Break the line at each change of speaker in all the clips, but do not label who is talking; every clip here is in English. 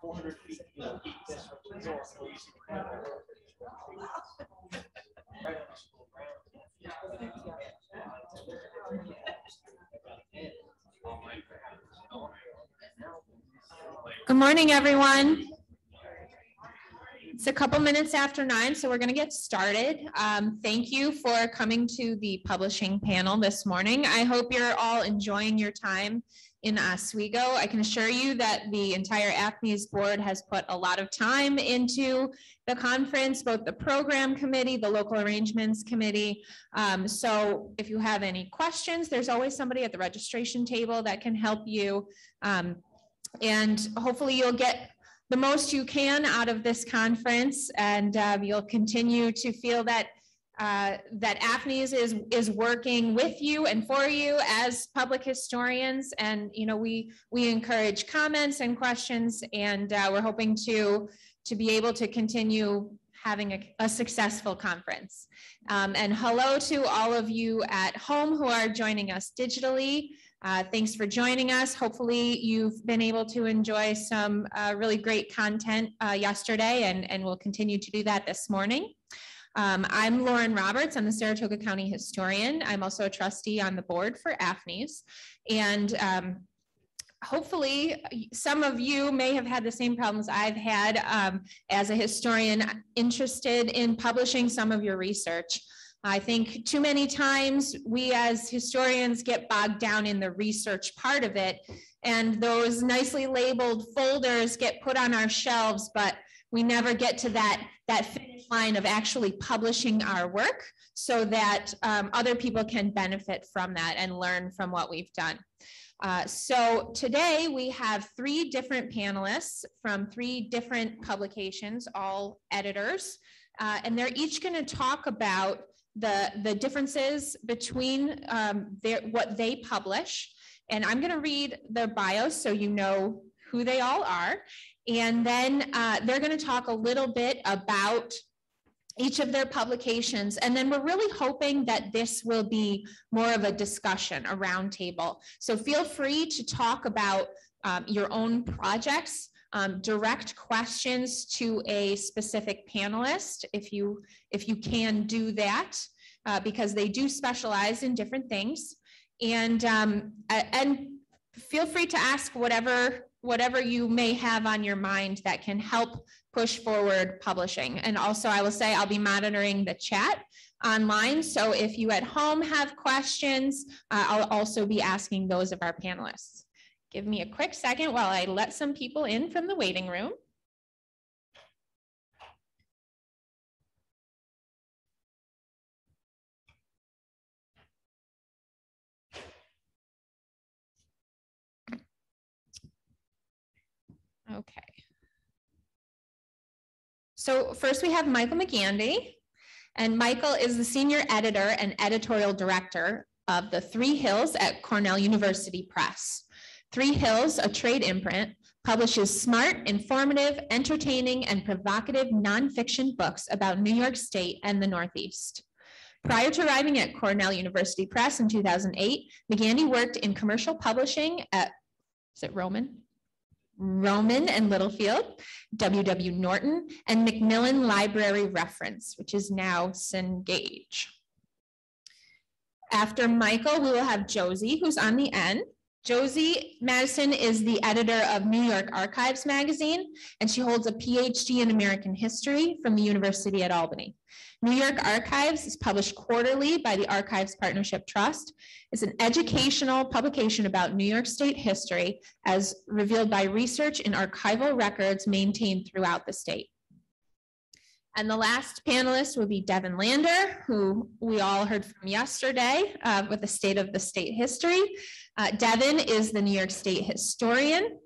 400 feet.
Good morning, everyone. It's a couple minutes after 9, so we're going to get started. Thank you for coming to the publishing panel this morning. I hope you're all enjoying your time in Oswego. I can assure you that the entire AFNI's board has put a lot of time into the conference, both the program committee, the local arrangements committee. So if you have any questions, there's always somebody at the registration table that can help you. And hopefully you'll get the most you can out of this conference, and you'll continue to feel that that AFNI's is working with you and for you as public historians. And we encourage comments and questions, and we're hoping to be able to continue having a successful conference. And hello to all of you at home who are joining us digitally. Thanks for joining us. Hopefully you've been able to enjoy some really great content yesterday, and we'll continue to do that this morning. I'm Lauren Roberts. I'm the Saratoga County historian. I'm also a trustee on the board for AFNI's. And hopefully some of you may have had the same problems I've had as a historian interested in publishing some of your research. I think too many times we as historians get bogged down in the research part of it, and those nicely labeled folders get put on our shelves, but we never get to that finish line of actually publishing our work so that other people can benefit from that and learn from what we've done. So today we have 3 different panelists from 3 different publications, all editors, and they're each going to talk about the differences between what they publish. And I'm going to read their bios so you know who they all are. And then they're going to talk a little bit about each of their publications. And then we're really hoping that this will be more of a discussion, a roundtable. So feel free to talk about your own projects, direct questions to a specific panelist if you can do that, because they do specialize in different things. And feel free to ask whatever you may have on your mind that can help push forward publishing. And also I will say I'll be monitoring the chat online. So if you at home have questions, I'll also be asking those of our panelists. Give me a quick second while I let some people in from the waiting room. Okay. So first we have Michael McGandy, and Michael is the senior editor and editorial director of the 3 Hills at Cornell University Press. 3 Hills, a trade imprint, publishes smart, informative, entertaining, and provocative nonfiction books about New York State and the Northeast. Prior to arriving at Cornell University Press in 2008, McGandy worked in commercial publishing at, is it Rowman and Littlefield, W.W. Norton, and Macmillan Library Reference, which is now Cengage. After Michael, we will have Josie, who's on the end. Josie Madison is the editor of New York Archives magazine, and she holds a PhD in American history from the University at Albany. New York Archives is published quarterly by the Archives Partnership Trust. It's an educational publication about New York State history as revealed by research in archival records maintained throughout the state. And the last panelist will be Devin Lander, who we all heard from yesterday with the state of the state history. Devin is the New York State historian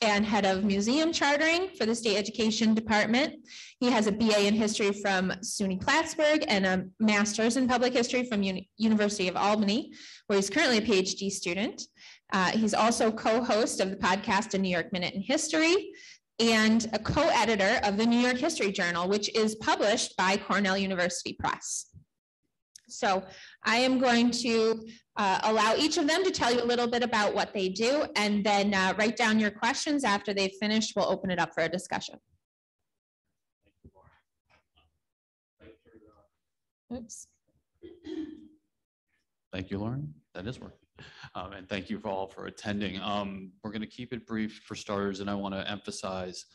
and head of museum chartering for the State Education Department. He has a BA in history from SUNY Plattsburgh and a master's in public history from University of Albany, where he's currently a PhD student. He's also co-host of the podcast A New York Minute in History and a co-editor of the New York History Journal, which is published by Cornell University Press. So I am going to allow each of them to tell you a little bit about what they do, and then write down your questions. After they've finished, we'll open it up for a discussion. Oops.
Thank you, Lauren. That is working. And thank you all for attending. We're going to keep it brief for starters, and I want to emphasize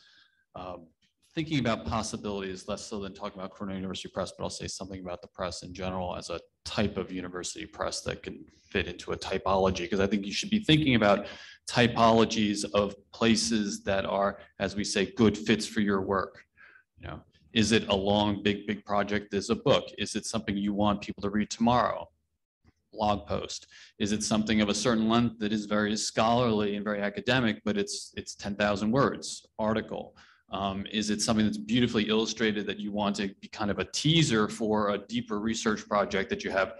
thinking about possibilities, less so than talking about Cornell University Press, but I'll say something about the press in general as a type of university press that can fit into a typology, because I think you should be thinking about typologies of places that are, as we say, good fits for your work. You know, is it a long, big project? Is a book? Is it something you want people to read tomorrow? Blog post? Is it something of a certain length that is very scholarly and very academic, but it's 10,000 words? Article? Is it something that's beautifully illustrated that you want to be kind of a teaser for a deeper research project that you have?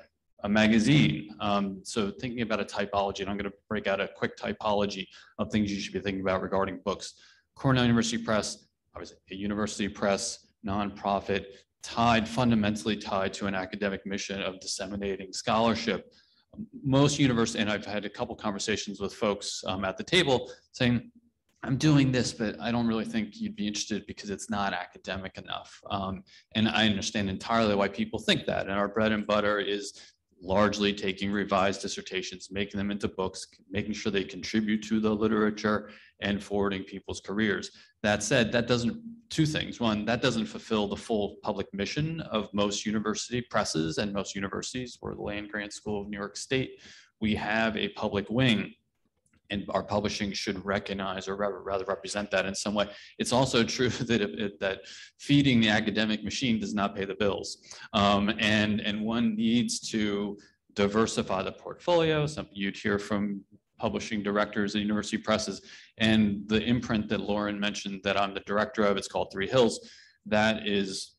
A magazine? So thinking about a typology, and I'm going to break out a quick typology of things you should be thinking about regarding books. Cornell University Press, obviously a university press, nonprofit, fundamentally tied to an academic mission of disseminating scholarship. Most universities, and I've had a couple conversations with folks at the table saying, I'm doing this, but I don't really think you'd be interested because it's not academic enough. And I understand entirely why people think that. And our bread and butter is largely taking revised dissertations, making them into books, making sure they contribute to the literature and forwarding people's careers. That said, that doesn't, two things. One, that doesn't fulfill the full public mission of most university presses and most universities. We're the Land-Grant School of New York State. We have a public wing, and our publishing should recognize, or rather represent that in some way. It's also true that that feeding the academic machine does not pay the bills. And one needs to diversify the portfolio, something you'd hear from publishing directors at university presses. And the imprint that Lauren mentioned that I'm the director of, it's called Three Hills. That is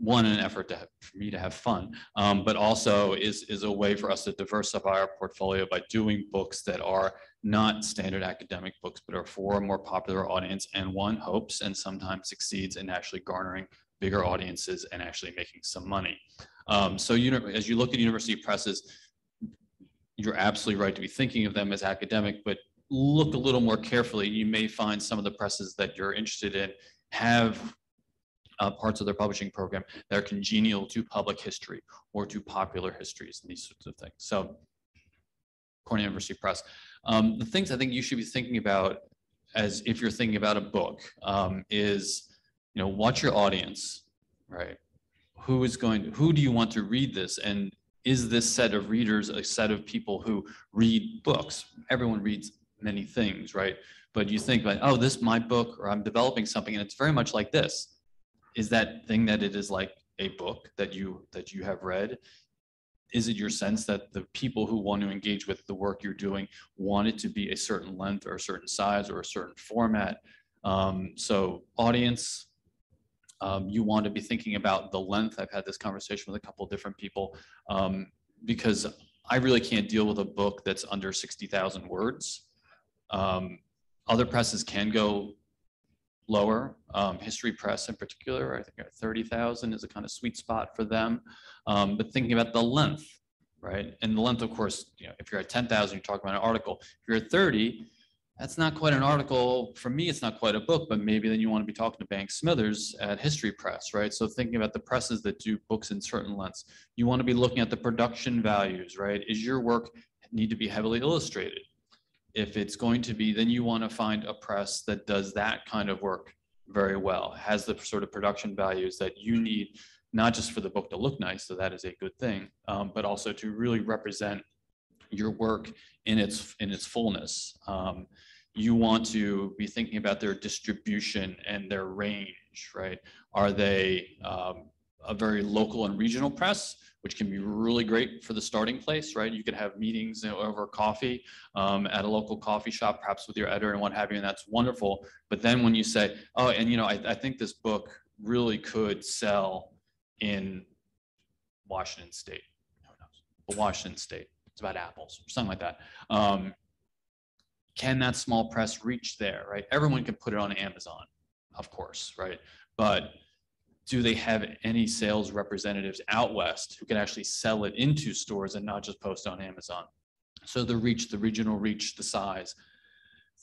one, an effort for me to have fun, but also is a way for us to diversify our portfolio by doing books that are not standard academic books, but are for a more popular audience, and one hopes and sometimes succeeds in actually garnering bigger audiences and actually making some money. So as you look at university presses, you're absolutely right to be thinking of them as academic, but look a little more carefully. You may find some of the presses that you're interested in have parts of their publishing program that are congenial to public history or to popular histories and these sorts of things. So Cornell University Press. The things I think you should be thinking about as if you're thinking about a book is, you know, what's your audience, right? Who do you want to read this? And is this set of readers a set of people who read books? Everyone reads many things, right? But you think like, oh, this is my book, or I'm developing something and it's very much like this. Is that thing that it is like a book that you have read? Is it your sense that the people who want to engage with the work you're doing want it to be a certain length or a certain size or a certain format? So audience, you want to be thinking about the length. I've had this conversation with a couple of different people because I really can't deal with a book that's under 60,000 words. Other presses can go lower. History Press in particular, I think 30,000 is a kind of sweet spot for them. But thinking about the length, right? And the length, of course, you know, if you're at 10,000, you're talking about an article. If you're at 30, that's not quite an article. For me, it's not quite a book, but maybe then you want to be talking to Bank Smithers at History Press, right? So thinking about the presses that do books in certain lengths, you want to be looking at the production values, right? Is your work need to be heavily illustrated? If it's going to be, then you want to find a press that does that kind of work very well, has the sort of production values that you need, not just for the book to look nice, so that is a good thing, but also to really represent your work in its fullness. You want to be thinking about their distribution and their range, right? Are they a very local and regional press, which can be really great for the starting place, right? You could have meetings over coffee at a local coffee shop, perhaps with your editor and what have you, and that's wonderful. But then when you say, oh, and you know, I think this book really could sell in Washington State, who knows? But Washington State, it's about apples or something like that. Can that small press reach there, right? Everyone can put it on Amazon, of course, right? But do they have any sales representatives out west who can actually sell it into stores and not just post on Amazon? So the reach, the regional reach, the size.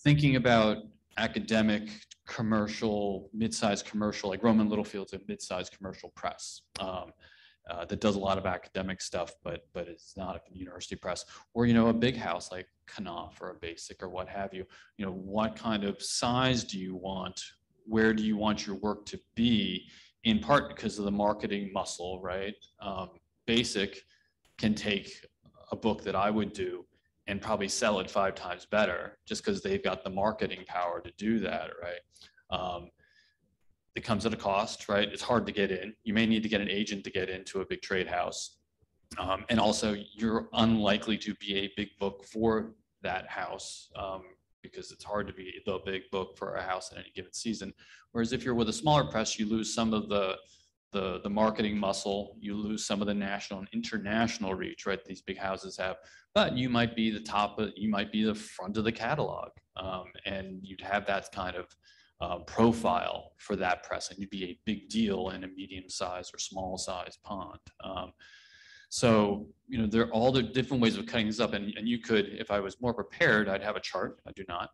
Thinking about academic, commercial, mid-sized commercial, like Roman Littlefield's a mid-sized commercial press that does a lot of academic stuff, but it's not a university press. Or, a big house like Knopf or a Basic or what have you. What kind of size do you want? Where do you want your work to be? In part because of the marketing muscle, right? Basic can take a book that I would do and probably sell it 5 times better just because they've got the marketing power to do that, right? It comes at a cost, right? It's hard to get in. You may need to get an agent to get into a big trade house. And also you're unlikely to be a big book for that house because it's hard to be the big book for a house in any given season. Whereas if you're with a smaller press, you lose some of the marketing muscle, you lose some of the national and international reach, right? These big houses have, but you might be the top, you might be the front of the catalog, and you'd have that kind of profile for that press, and you'd be a big deal in a medium-sized or small-sized pond. So, there are all the different ways of cutting this up, and you could, if I was more prepared, I'd have a chart. I do not,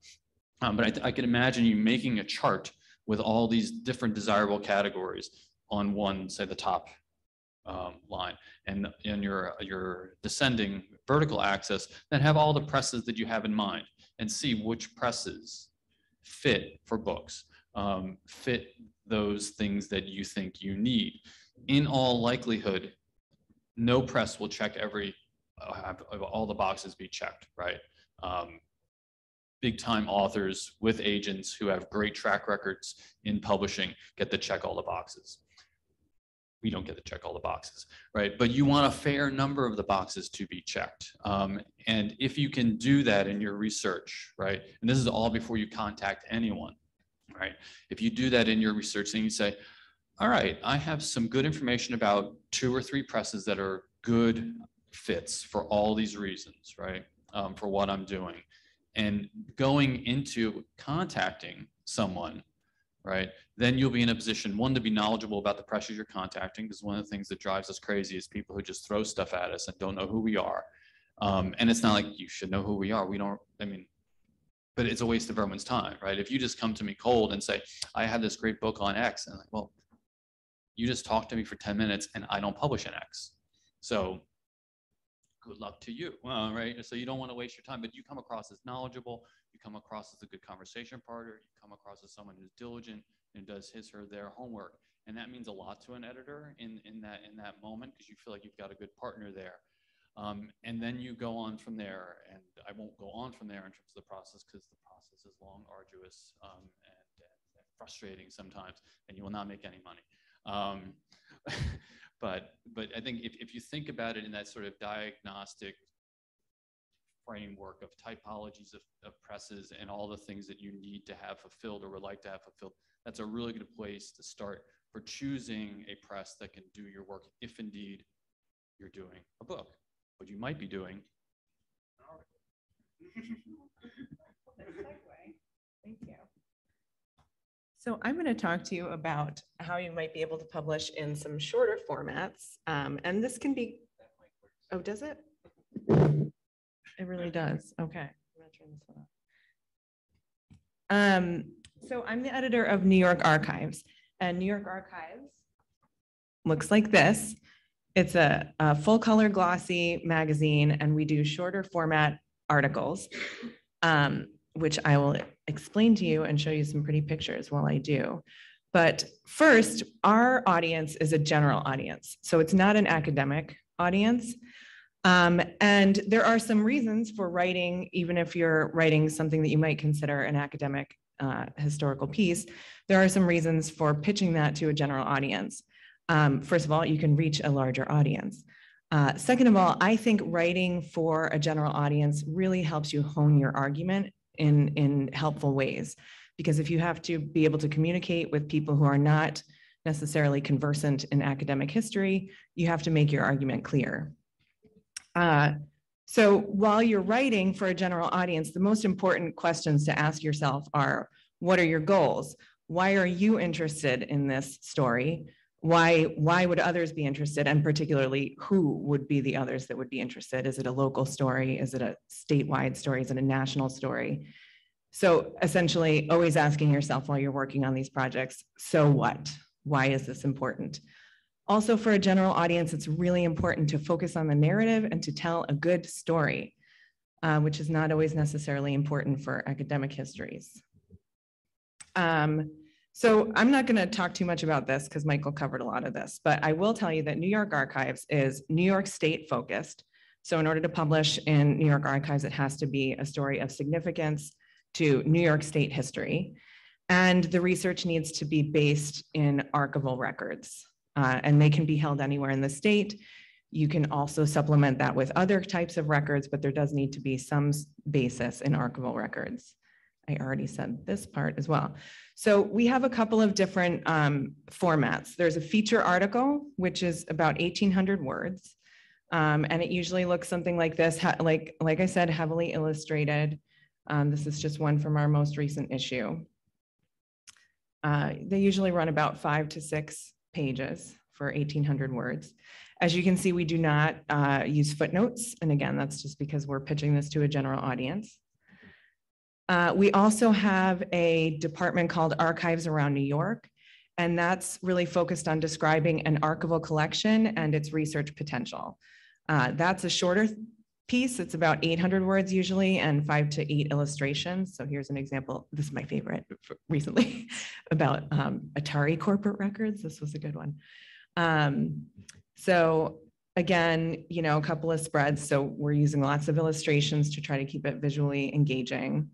but I could imagine you making a chart with all these different desirable categories on one, say the top line, and your descending vertical axis, then have all the presses that you have in mind and see which presses fit for books, fit those things that you think you need. In all likelihood, no press will check all the boxes be checked, right? Big time authors with agents who have great track records in publishing get to check all the boxes. We don't get to check all the boxes, right? But you want a fair number of the boxes to be checked. And if you can do that in your research, right? And this is all before you contact anyone, right? If you do that in your research, then you say, all right, I have some good information about 2 or 3 presses that are good fits for all these reasons, right? For what I'm doing. And going into contacting someone, right, then you'll be in a position, one, to be knowledgeable about the presses you're contacting, because one of the things that drives us crazy is people who just throw stuff at us and don't know who we are. And it's not like you should know who we are. We don't, but it's a waste of everyone's time, right? If you just come to me cold and say, I have this great book on X, and I'm like, well, you just talked to me for 10 minutes and I don't publish an X. So good luck to you, right? So you don't want to waste your time, but you come across as knowledgeable, you come across as a good conversation partner, you come across as someone who's diligent and does his or their homework. And that means a lot to an editor in that moment, because you feel like you've got a good partner there. And then you go on from there, and I won't go on from there in terms of the process, because the process is long, arduous, and frustrating sometimes, and you will not make any money. But I think if you think about it in that sort of diagnostic framework of typologies of presses and all the things that you need to have fulfilled or would like to have fulfilled, that's a really good place to start for choosing a press that can do your work, if indeed you're doing a book. What you might be doing.
Thank you. So I'm going to talk to you about how you might be able to publish in some shorter formats. And this can be, oh, does it? It really does. Okay. I'm going to turn this one off. So I'm the editor of New York Archives, and New York Archives looks like this. It's a full color glossy magazine, and we do shorter format articles, which I will explain to you and show you some pretty pictures while I do. But first, our audience is a general audience. So it's not an academic audience. And there are some reasons for writing, even if you're writing something that you might consider an academic historical piece, there are some reasons for pitching that to a general audience. First of all, you can reach a larger audience. Second of all, I think writing for a general audience really helps you hone your argument in helpful ways. Because if you have to be able to communicate with people who are not necessarily conversant in academic history, you have to make your argument clear. So while you're writing for a general audience, the most important questions to ask yourself are, what are your goals? Why are you interested in this story? why would others be interested? And particularly, who would be the others that would be interested? Is it a local story? Is it a statewide story? Is it a national story? So essentially, always asking yourself while you're working on these projects, so what? Why is this important? Also, for a general audience, it's really important to focus on the narrative and to tell a good story, which is not always necessarily important for academic histories. So I'm not going to talk too much about this because Michael covered a lot of this, but I will tell you that New York Archives is New York State focused. So in order to publish in New York Archives, it has to be a story of significance to New York State history. And the research needs to be based in archival records, and they can be held anywhere in the state. You can also supplement that with other types of records, but there does need to be some basis in archival records. I already said this part as well. So we have a couple of different formats. There's a feature article, which is about 1,800 words. And it usually looks something like this, like I said, heavily illustrated. This is just one from our most recent issue. They usually run about 5 to 6 pages for 1,800 words. As you can see, we do not use footnotes. And again, that's just because we're pitching this to a general audience. We also have a department called Archives Around New York, and that's really focused on describing an archival collection and its research potential. That's a shorter piece. It's about 800 words usually and 5 to 8 illustrations. So here's an example. This is my favorite recently about Atari corporate records. This was a good one. So again, you know, a couple of spreads. So we're using lots of illustrations to try to keep it visually engaging.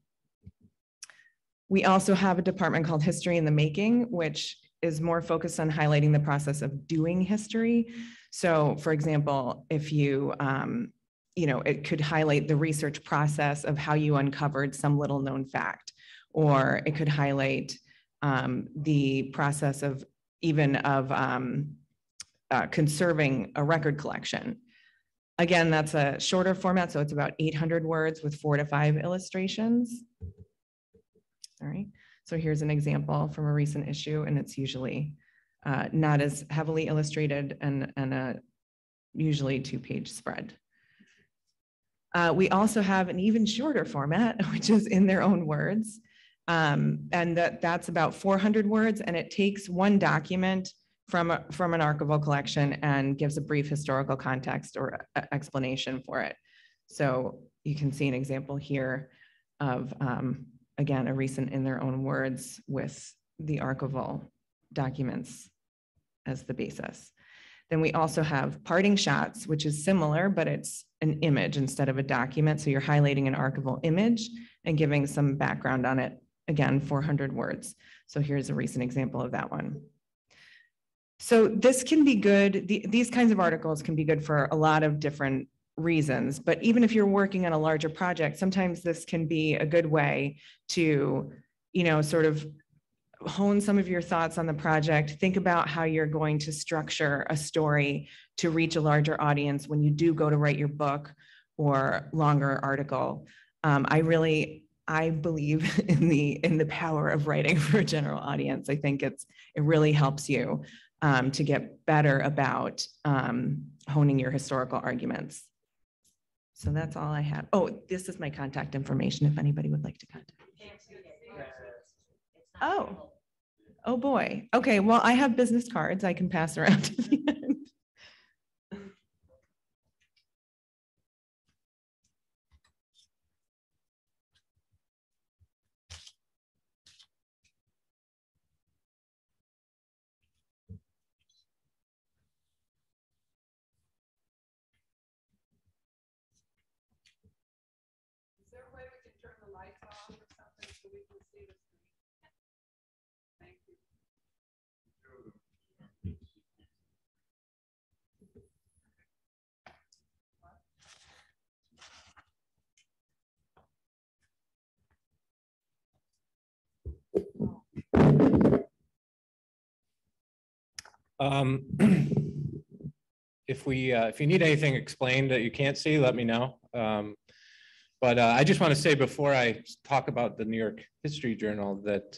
We also have a department called History in the Making, which is more focused on highlighting the process of doing history. So for example, if you, you know, it could highlight the research process of how you uncovered some little known fact, or it could highlight the process of conserving a record collection. Again, that's a shorter format, so it's about 800 words with 4 to 5 illustrations. All right, so here's an example from a recent issue, and it's usually not as heavily illustrated and a usually 2-page spread. We also have an even shorter format, which is in their own words, and that's about 400 words, and it takes one document from an archival collection and gives a brief historical context or explanation for it. So you can see an example here of, again, a recent in their own words with the archival documents as the basis. Then we also have parting shots, which is similar, but it's an image instead of a document. So you're highlighting an archival image and giving some background on it. Again, 400 words. So here's a recent example of that one. So this can be good. These kinds of articles can be good for a lot of different reasons, but even if you're working on a larger project, sometimes this can be a good way to, you know, sort of hone some of your thoughts on the project. Think about how you're going to structure a story to reach a larger audience when you do go to write your book or longer article. I believe in the power of writing for a general audience. I think it really helps you to get better about honing your historical arguments. So that's all I have. Oh, this is my contact information if anybody would like to contact me. Oh boy. Okay, well, I have business cards I can pass around to the end.
Is there a way we can turn the lights off or something so we can see the screen? Thank you.
If you need anything explained that you can't see, let me know. But I just want to say before I talk about the New York History Journal that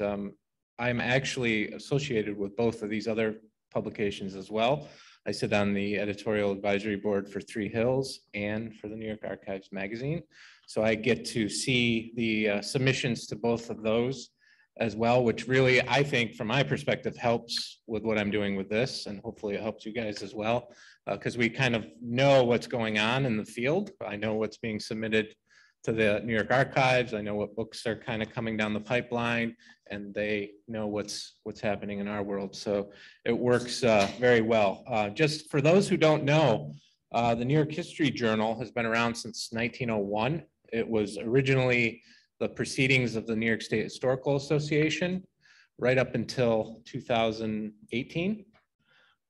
I'm actually associated with both of these other publications as well. I sit on the editorial advisory board for Three Hills and for the New York Archives magazine. So I get to see the submissions to both of those as well, which really, I think, from my perspective, helps with what I'm doing with this, and hopefully it helps you guys as well, because we kind of know what's going on in the field. I know what's being submitted to the New York Archives. I know what books are kind of coming down the pipeline, and they know what's happening in our world. So it works very well. Just for those who don't know, the New York History Journal has been around since 1901. It was originally the proceedings of the New York State Historical Association right up until 2018,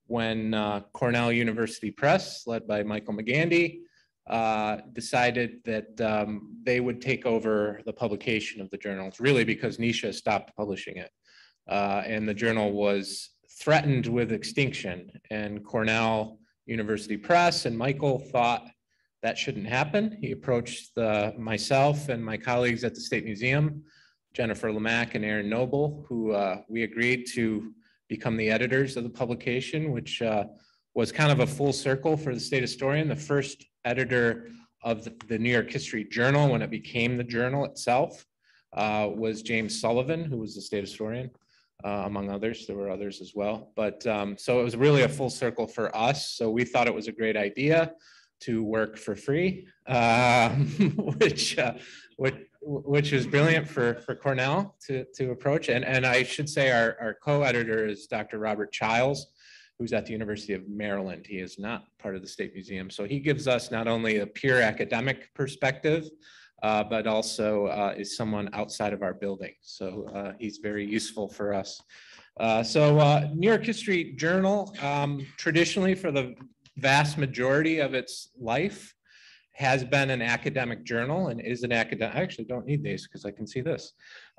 when Cornell University Press, led by Michael McGandy, decided that they would take over the publication of the journals, really because Nisha stopped publishing it. And the journal was threatened with extinction, and Cornell University Press and Michael thought that shouldn't happen. He approached myself and my colleagues at the State Museum, Jennifer Lamack and Aaron Noble, who we agreed to become the editors of the publication, which was kind of a full circle for the state historian. The first editor of the New York History Journal, when it became the journal itself, was James Sullivan, who was the state historian, among others. There were others as well. But so it was really a full circle for us. So we thought it was a great idea to work for free, which is brilliant for Cornell to approach. And I should say our co-editor is Dr. Robert Childs, who's at the University of Maryland. He is not part of the State Museum. So he gives us not only a pure academic perspective, but also is someone outside of our building. So he's very useful for us. New York History Journal, traditionally for the vast majority of its life, has been an academic journal and is an academic, I actually don't need these because I can see this,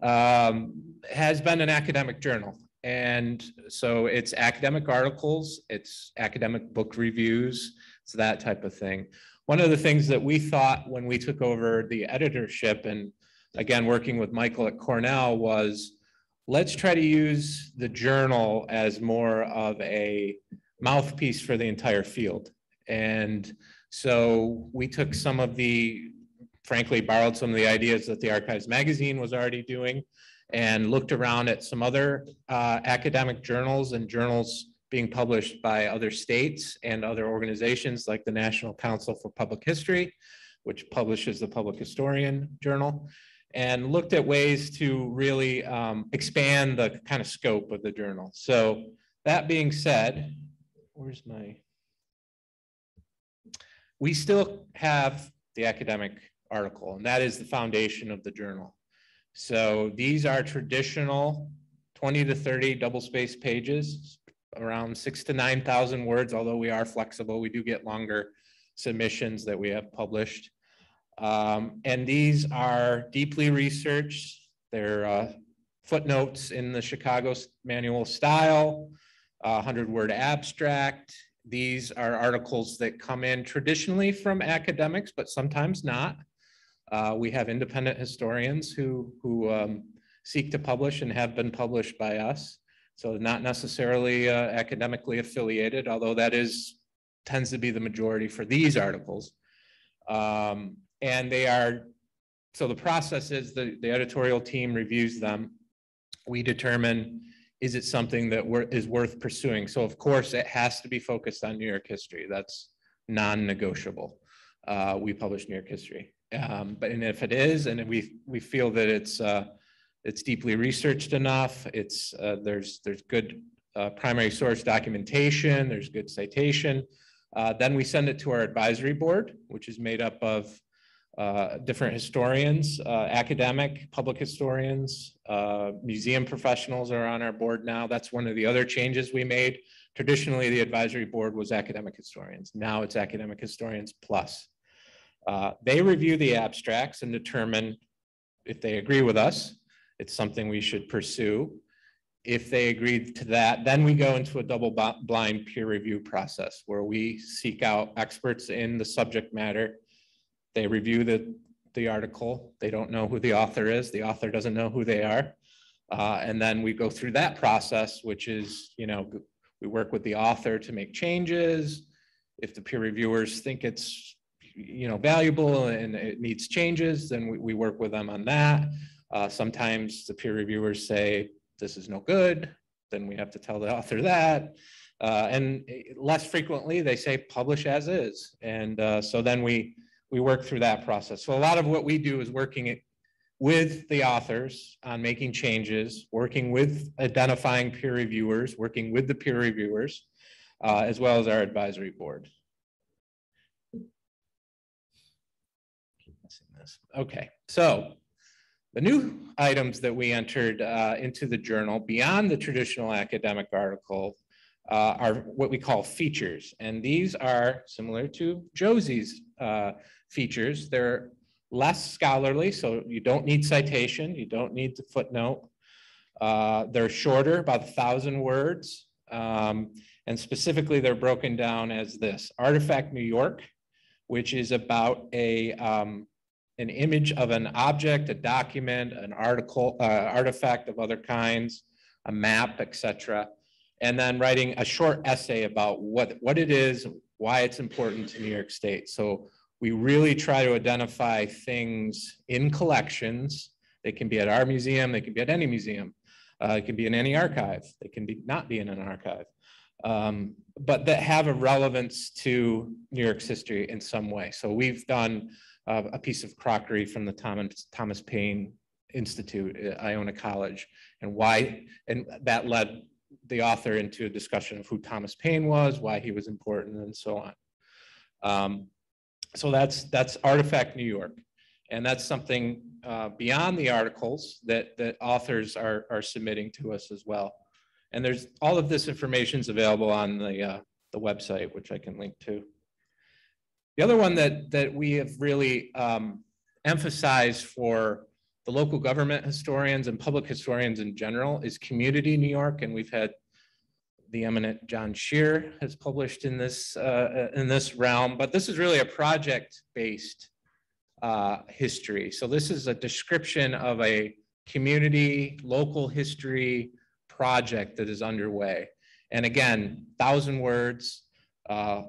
has been an academic journal. And so it's academic articles, it's academic book reviews, it's that type of thing. One of the things that we thought when we took over the editorship, and again, working with Michael at Cornell, was let's try to use the journal as more of a mouthpiece for the entire field. And so we took some of frankly, borrowed some of the ideas that the Archives magazine was already doing and looked around at some other academic journals and journals being published by other states and other organizations like the National Council for Public History, which publishes the Public Historian Journal, and looked at ways to really expand the kind of scope of the journal. So that being said, we still have the academic article, and that is the foundation of the journal. So these are traditional 20 to 30 double-spaced pages, around 6,000 to 9,000 words, although we are flexible. We do get longer submissions that we have published. And these are deeply researched. They're footnotes in the Chicago manual style, 100-word abstract. These are articles that come in traditionally from academics, but sometimes not. We have independent historians who seek to publish and have been published by us. So not necessarily academically affiliated, although that tends to be the majority for these articles. And they are, so the process is the editorial team reviews them. We determine, is it something that is worth pursuing? So of course it has to be focused on New York history. That's non-negotiable. We publish New York history. But if it is, and we feel that it's deeply researched enough, there's good primary source documentation, there's good citation, then we send it to our advisory board, which is made up of different historians, academic, public historians, museum professionals are on our board now. That's one of the other changes we made. Traditionally, the advisory board was academic historians. Now it's academic historians plus. They review the abstracts and determine if they agree with us, it's something we should pursue. If they agree to that, then we go into a double-blind peer review process where we seek out experts in the subject matter. They review the article. They don't know who the author is. The author doesn't know who they are. And then we go through that process, which is, We work with the author to make changes. If the peer reviewers think it's valuable and it needs changes, then we work with them on that. Sometimes the peer reviewers say, this is no good, then we have to tell the author that. And less frequently, they say publish as is. And so then we work through that process. So a lot of what we do is working with the authors on making changes, working with identifying peer reviewers, working with the peer reviewers, as well as our advisory board. Okay, so the new items that we entered into the journal beyond the traditional academic article are what we call features. And these are similar to Josie's features. They're less scholarly, so you don't need citation, you don't need the footnote. They're shorter, about 1,000 words. And specifically, they're broken down as this: Artifact New York, which is about an image of an object, a document, an article, artifact of other kinds, a map, etc. And then writing a short essay about what it is, why it's important to New York State. So we really try to identify things in collections. They can be at our museum, they can be at any museum. It can be in any archive. They can not be in an archive. But that have a relevance to New York's history in some way. So we've done a piece of crockery from the Thomas Paine Institute at Iona College, and that led the author into a discussion of who Thomas Paine was, why he was important, and so on. So that's Artifact New York, and that's something beyond the articles that authors are submitting to us as well. And there's all of this information is available on the website, which I can link to. The other one that we have really emphasized for the local government historians and public historians in general is Community New York, and we've had the eminent John Shear has published in this realm, but this is really a project-based history. So this is a description of a community, local history project that is underway. And again, 1,000 words,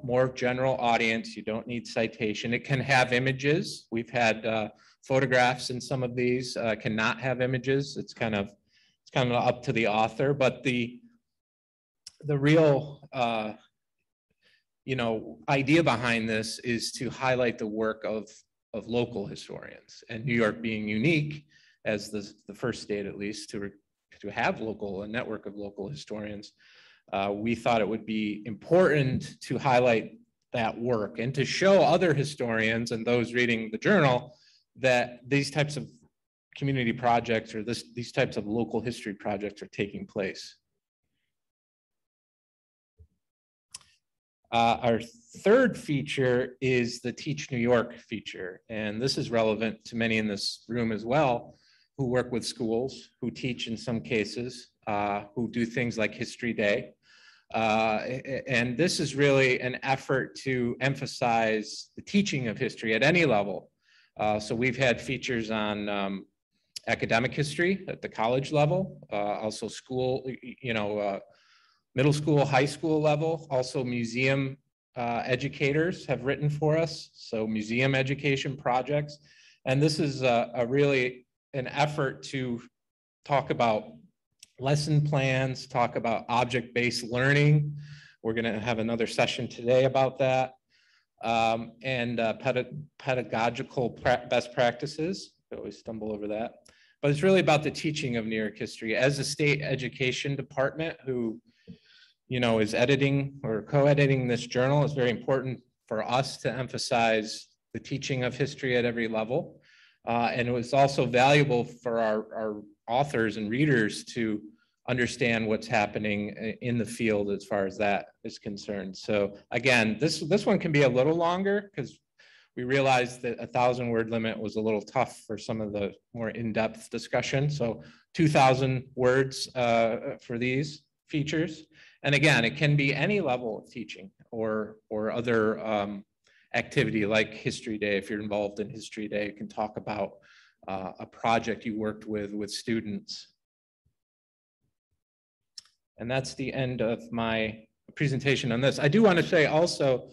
more general audience, you don't need citation. It can have images. We've had photographs in some of these, cannot have images. It's kind of up to the author, but the real idea behind this is to highlight the work of local historians, and New York being unique as the first state, at least, to have a network of local historians. We thought it would be important to highlight that work and to show other historians and those reading the journal that these types of community projects or these types of local history projects are taking place. Our third feature is the Teach New York feature, and this is relevant to many in this room as well who work with schools, who teach in some cases, who do things like History Day. And this is really an effort to emphasize the teaching of history at any level. So we've had features on academic history at the college level, also school, middle school, high school level. Also museum educators have written for us, so museum education projects. And this is really an effort to talk about lesson plans, talk about object-based learning. We're going to have another session today about that. And pedagogical best practices. I always stumble over that. But it's really about the teaching of New York history. As a state education department who is editing or co-editing this journal, it's very important for us to emphasize the teaching of history at every level. And it was also valuable for our authors and readers to understand what's happening in the field as far as that is concerned. So again, this one can be a little longer because we realized that 1,000 word limit was a little tough for some of the more in-depth discussion. So 2,000 words for these features. And again, it can be any level of teaching or other activity like History Day. If you're involved in History Day, you can talk about a project you worked with students. And that's the end of my presentation on this. I do want to say also,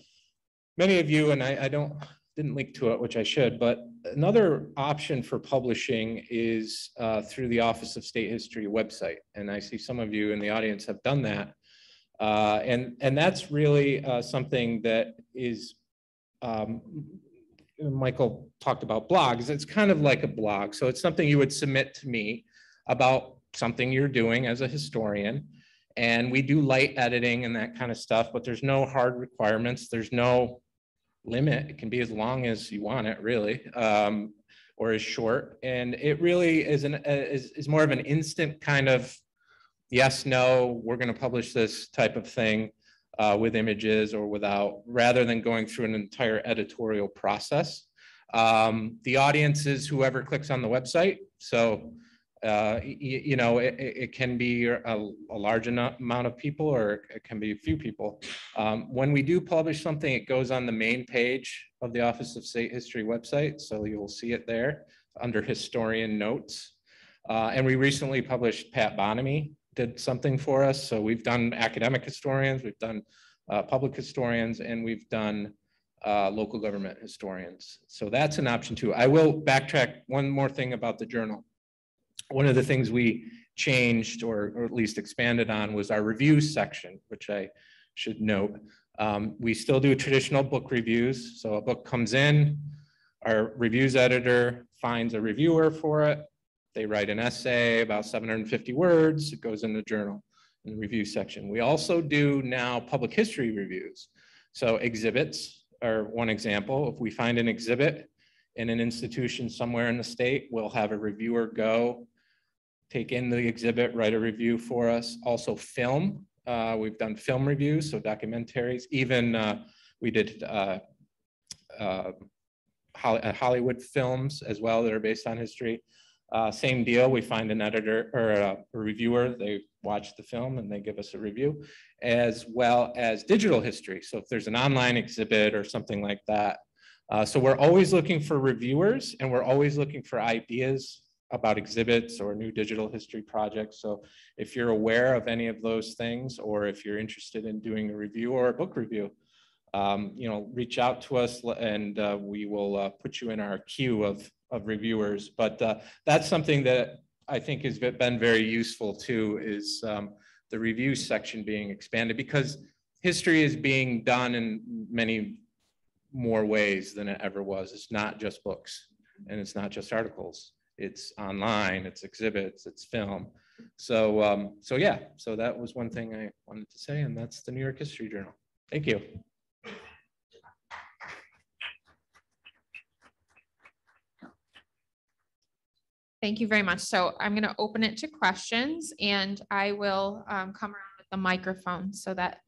many of you, and I didn't link to it, which I should, but another option for publishing is through the Office of State History website. And I see some of you in the audience have done that. And that's really something that is, Michael talked about blogs. It's kind of like a blog. So it's something you would submit to me about something you're doing as a historian. And we do light editing and that kind of stuff, but there's no hard requirements. There's no limit. It can be as long as you want it, really, or as short. And it really is more of an instant kind of yes, no, we're going to publish this type of thing with images or without, rather than going through an entire editorial process. The audience is whoever clicks on the website. So, you know, it can be a large amount of people, or it can be a few people. When we do publish something, it goes on the main page of the Office of State History website. So you will see it there under historian notes. And we recently published Pat Bonamy did something for us. So we've done academic historians, we've done public historians, and we've done local government historians. So that's an option too. I will backtrack one more thing about the journal. One of the things we changed or at least expanded on was our reviews section, which I should note. We still do traditional book reviews. So a book comes in, our reviews editor finds a reviewer for it. They write an essay about 750 words. It goes in the journal in the review section. We also do now public history reviews. So exhibits are one example. If we find an exhibit in an institution somewhere in the state, we'll have a reviewer go take in the exhibit, write a review for us. Also film. We've done film reviews, so documentaries. Even we did Hollywood films as well that are based on history. Same deal, we find an editor or a reviewer, they watch the film and they give us a review, as well as digital history. So if there's an online exhibit or something like that. So we're always looking for reviewers, and we're always looking for ideas about exhibits or new digital history projects. So if you're aware of any of those things, or if you're interested in doing a review or a book review, you know, reach out to us, and we will put you in our queue of reviewers. But that's something that I think has been very useful too, is the review section being expanded, because history is being done in many more ways than it ever was. It's not just books, and it's not just articles. It's online, it's exhibits, it's film. So, so yeah, so that was one thing I wanted to say, and that's the New York History Journal. Thank you.
Thank you very much. So I'm going to open it to questions, and I will come around with the microphone so that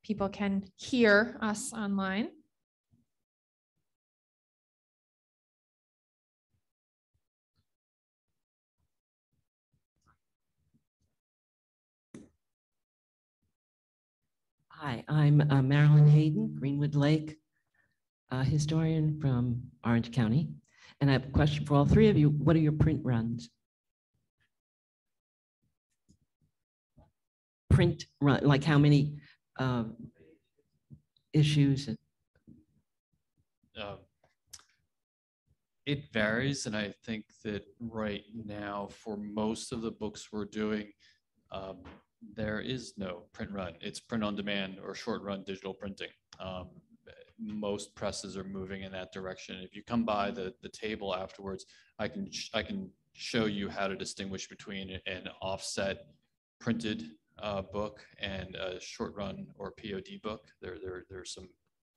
people can hear us online.
Hi, I'm Marilyn Hayden, Greenwood Lake historian from Orange County. And I have a question for all three of you. What are your print runs? Print run, like how many issues?
It varies, and I think that right now for most of the books we're doing, there is no print run. It's print on demand or short run digital printing. Most presses are moving in that direction. If you come by the table afterwards, I can show you how to distinguish between an offset printed book and a short run or POD book. There's some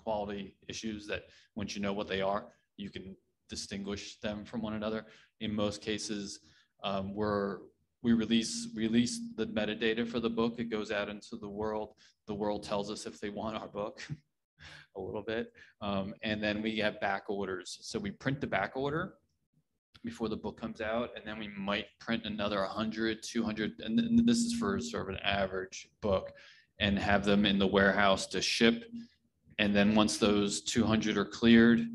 quality issues that once you know what they are, you can distinguish them from one another. In most cases, we release the metadata for the book. It goes out into the world. The world tells us if they want our book a little bit. And then we have back orders. So we print the back order before the book comes out, and then we might print another 100, 200, and this is for sort of an average book, and have them in the warehouse to ship. And then once those 200 are cleared,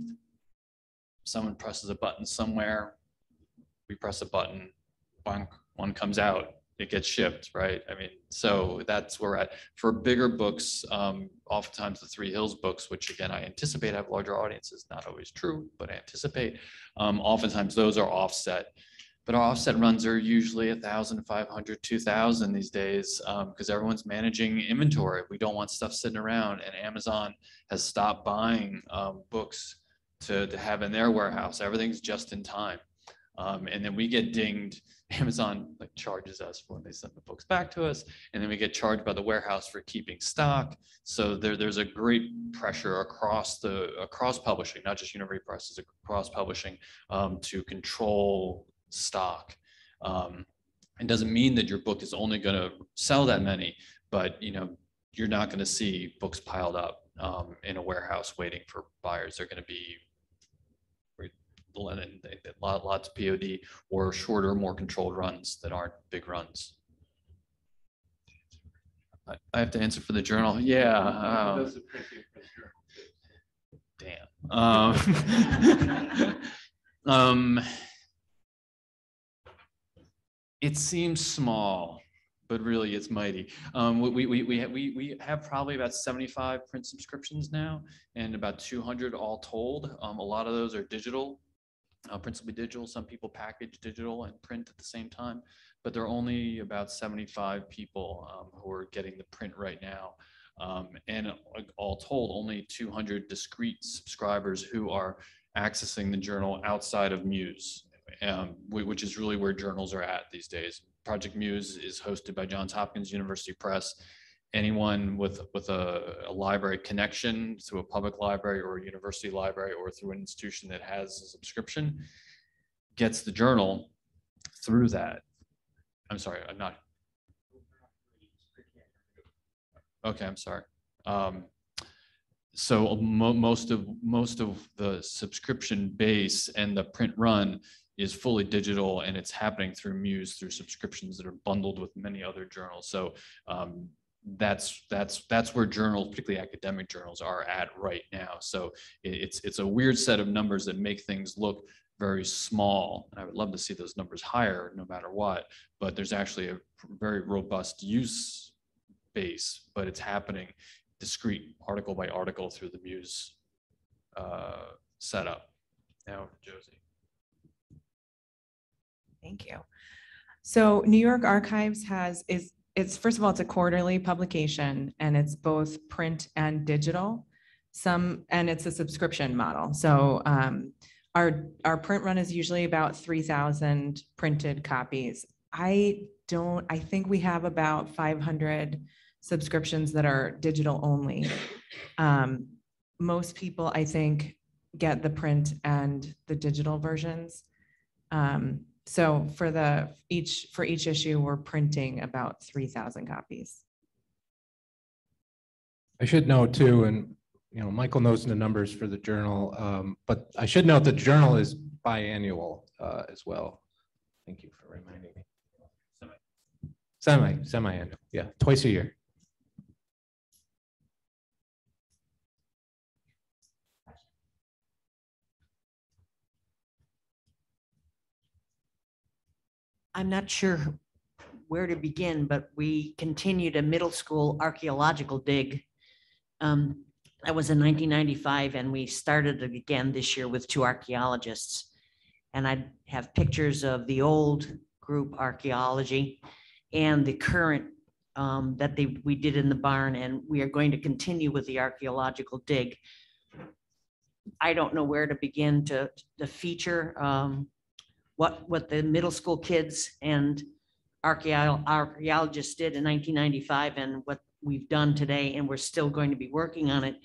someone presses a button somewhere, we press a button, one comes out, it gets shipped, right? I mean, so that's where we're at. For bigger books, oftentimes the Three Hills books, which again, I anticipate have larger audiences, not always true, but I anticipate, oftentimes those are offset. But our offset runs are usually 1,500, 2,000 these days because everyone's managing inventory. We don't want stuff sitting around, and Amazon has stopped buying books to have in their warehouse. Everything's just in time. And then we get dinged. Amazon like charges us when they send the books back to us, and then we get charged by the warehouse for keeping stock. So there's a great pressure across publishing, not just University Press, it's across publishing to control stock. It doesn't mean that your book is only going to sell that many, but you're not going to see books piled up in a warehouse waiting for buyers. They're going to be lots of POD or shorter, more controlled runs that aren't big runs. I have to answer for the journal. Yeah. Damn. It seems small, but really it's mighty. We have probably about 75 print subscriptions now, and about 200 all told. A lot of those are digital. Principally digital. Some people package digital and print at the same time, but there are only about 75 people who are getting the print right now. And all told, only 200 discrete subscribers who are accessing the journal outside of Muse, which is really where journals are at these days. Project Muse is hosted by Johns Hopkins University Press. Anyone with a library connection through a public library or a university library or through an institution that has a subscription gets the journal through that. I'm sorry, I'm not. Okay, I'm sorry. So most of the subscription base and the print run is fully digital, and it's happening through Muse, through subscriptions that are bundled with many other journals. So that's where journals, particularly academic journals, are at right now. So it's a weird set of numbers that make things look very small. And I would love to see those numbers higher no matter what, but there's actually a very robust use base, but it's happening discrete article by article through the Muse setup. Now, Josie.
Thank you. So New York Archives it's first of all, it's a quarterly publication, and it's both print and digital. And it's a subscription model. So our print run is usually about 3,000 printed copies. I think we have about 500 subscriptions that are digital only. Most people, I think, get the print and the digital versions. So for each issue, we're printing about 3,000 copies.
I should note too, and Michael knows the numbers for the journal, but I should note the journal is biannual as well. Thank you for reminding me. Semi-annual, yeah, twice a year.
I'm not sure where to begin, but we continued a middle school archaeological dig. That was in 1995, and we started it again this year with 2 archaeologists. And I have pictures of the old group archaeology and the current that we did in the barn, and we are going to continue with the archaeological dig. I don't know where to begin to feature what the middle school kids and archaeologists did in 1995 and what we've done today, and we're still going to be working on it.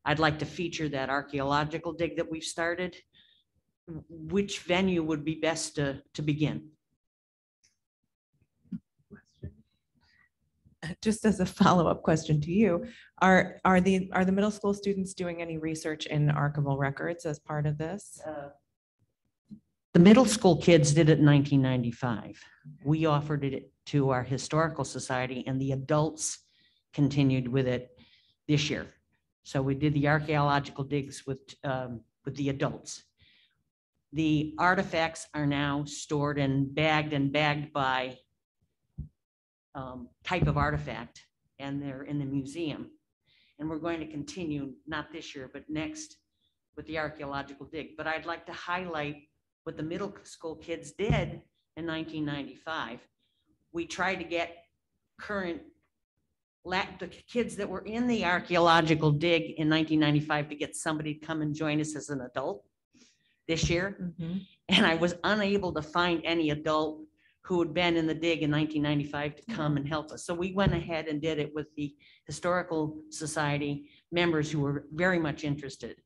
I'd like to feature that archaeological dig that we've started. Which venue would be best to begin?
Just as a follow-up question to you, are the middle school students doing any research in archival records as part of this?
The middle school kids did it in 1995. We offered it to our historical society, and the adults continued with it this year. So we did the archaeological digs with the adults. The artifacts are now stored and bagged by type of artifact, and they're in the museum. And we're going to continue, not this year, but next, with the archaeological dig. But I'd like to highlight what the middle school kids did in 1995. We tried to get the kids that were in the archaeological dig in 1995 to get somebody to come and join us as an adult this year. And I was unable to find any adult who had been in the dig in 1995 to come and help us. So we went ahead and did it with the Historical Society members who were very much interested.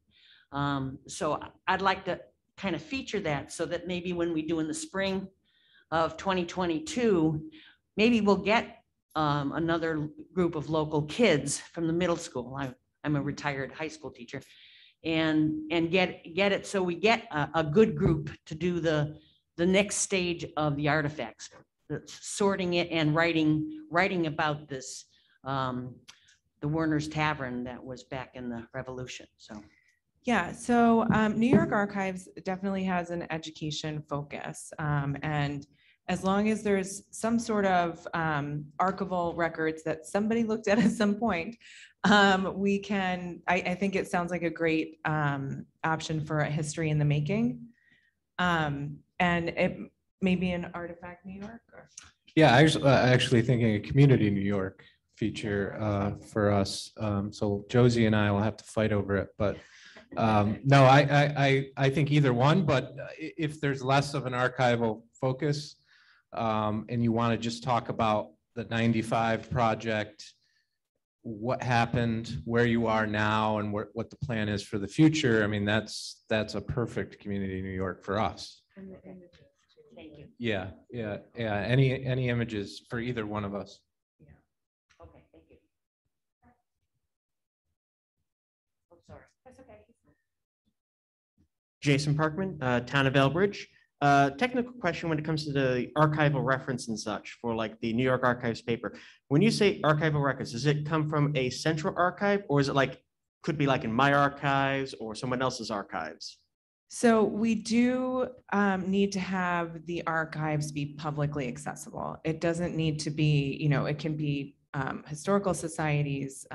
So I'd like to kind of feature that so that maybe when we do in the spring of 2022, maybe we'll get another group of local kids from the middle school. I'm a retired high school teacher, and get it so we get a good group to do the next stage of the artifacts, sorting it and writing about this, the Werner's Tavern that was back in the Revolution. So.
Yeah, so New York Archives definitely has an education focus. And as long as there's some sort of archival records that somebody looked at some point, we can, I think it sounds like a great option for a history in the making. And it may be an artifact New York. Or?
Yeah, actually thinking a community New York feature for us. So Josie and I will have to fight over it, but no, I think either one, but if there's less of an archival focus and you want to just talk about the 95 project, what happened, where you are now, and what the plan is for the future, I mean, that's a perfect community New York for us.
And the images too.
Thank you.
Yeah. Any images for either one of us.
Yeah.
Okay, thank you. I'm sorry.
That's okay.
Jason Parkman, Town of Elbridge. Technical question when it comes to the archival reference and such for like the New York Archives paper. When you say archival records, does it come from a central archive, or is it like, could be like in my archives or someone else's archives?
So we do need to have the archives be publicly accessible. It doesn't need to be, it can be historical societies.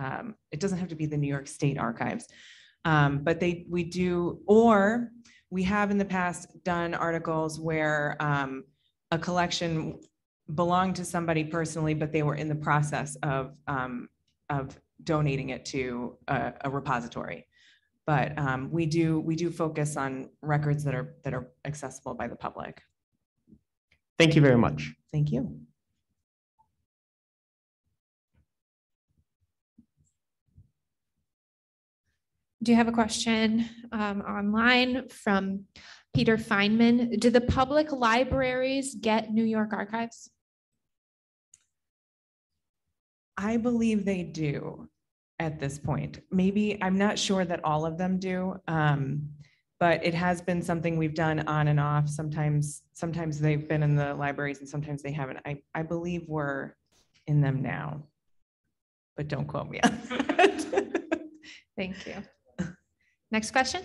It doesn't have to be the New York State Archives. But we do, or we have in the past done articles where a collection belonged to somebody personally, but they were in the process of donating it to a repository. But we do focus on records that are accessible by the public.
Thank you very much.
Thank you.
Do you have a question online from Peter Feynman? Do the public libraries get New York Archives?
I believe they do at this point. Maybe, I'm not sure that all of them do, but it has been something we've done on and off. Sometimes they've been in the libraries and sometimes they haven't. I believe we're in them now, but don't quote me on that.
Thank you. Next question.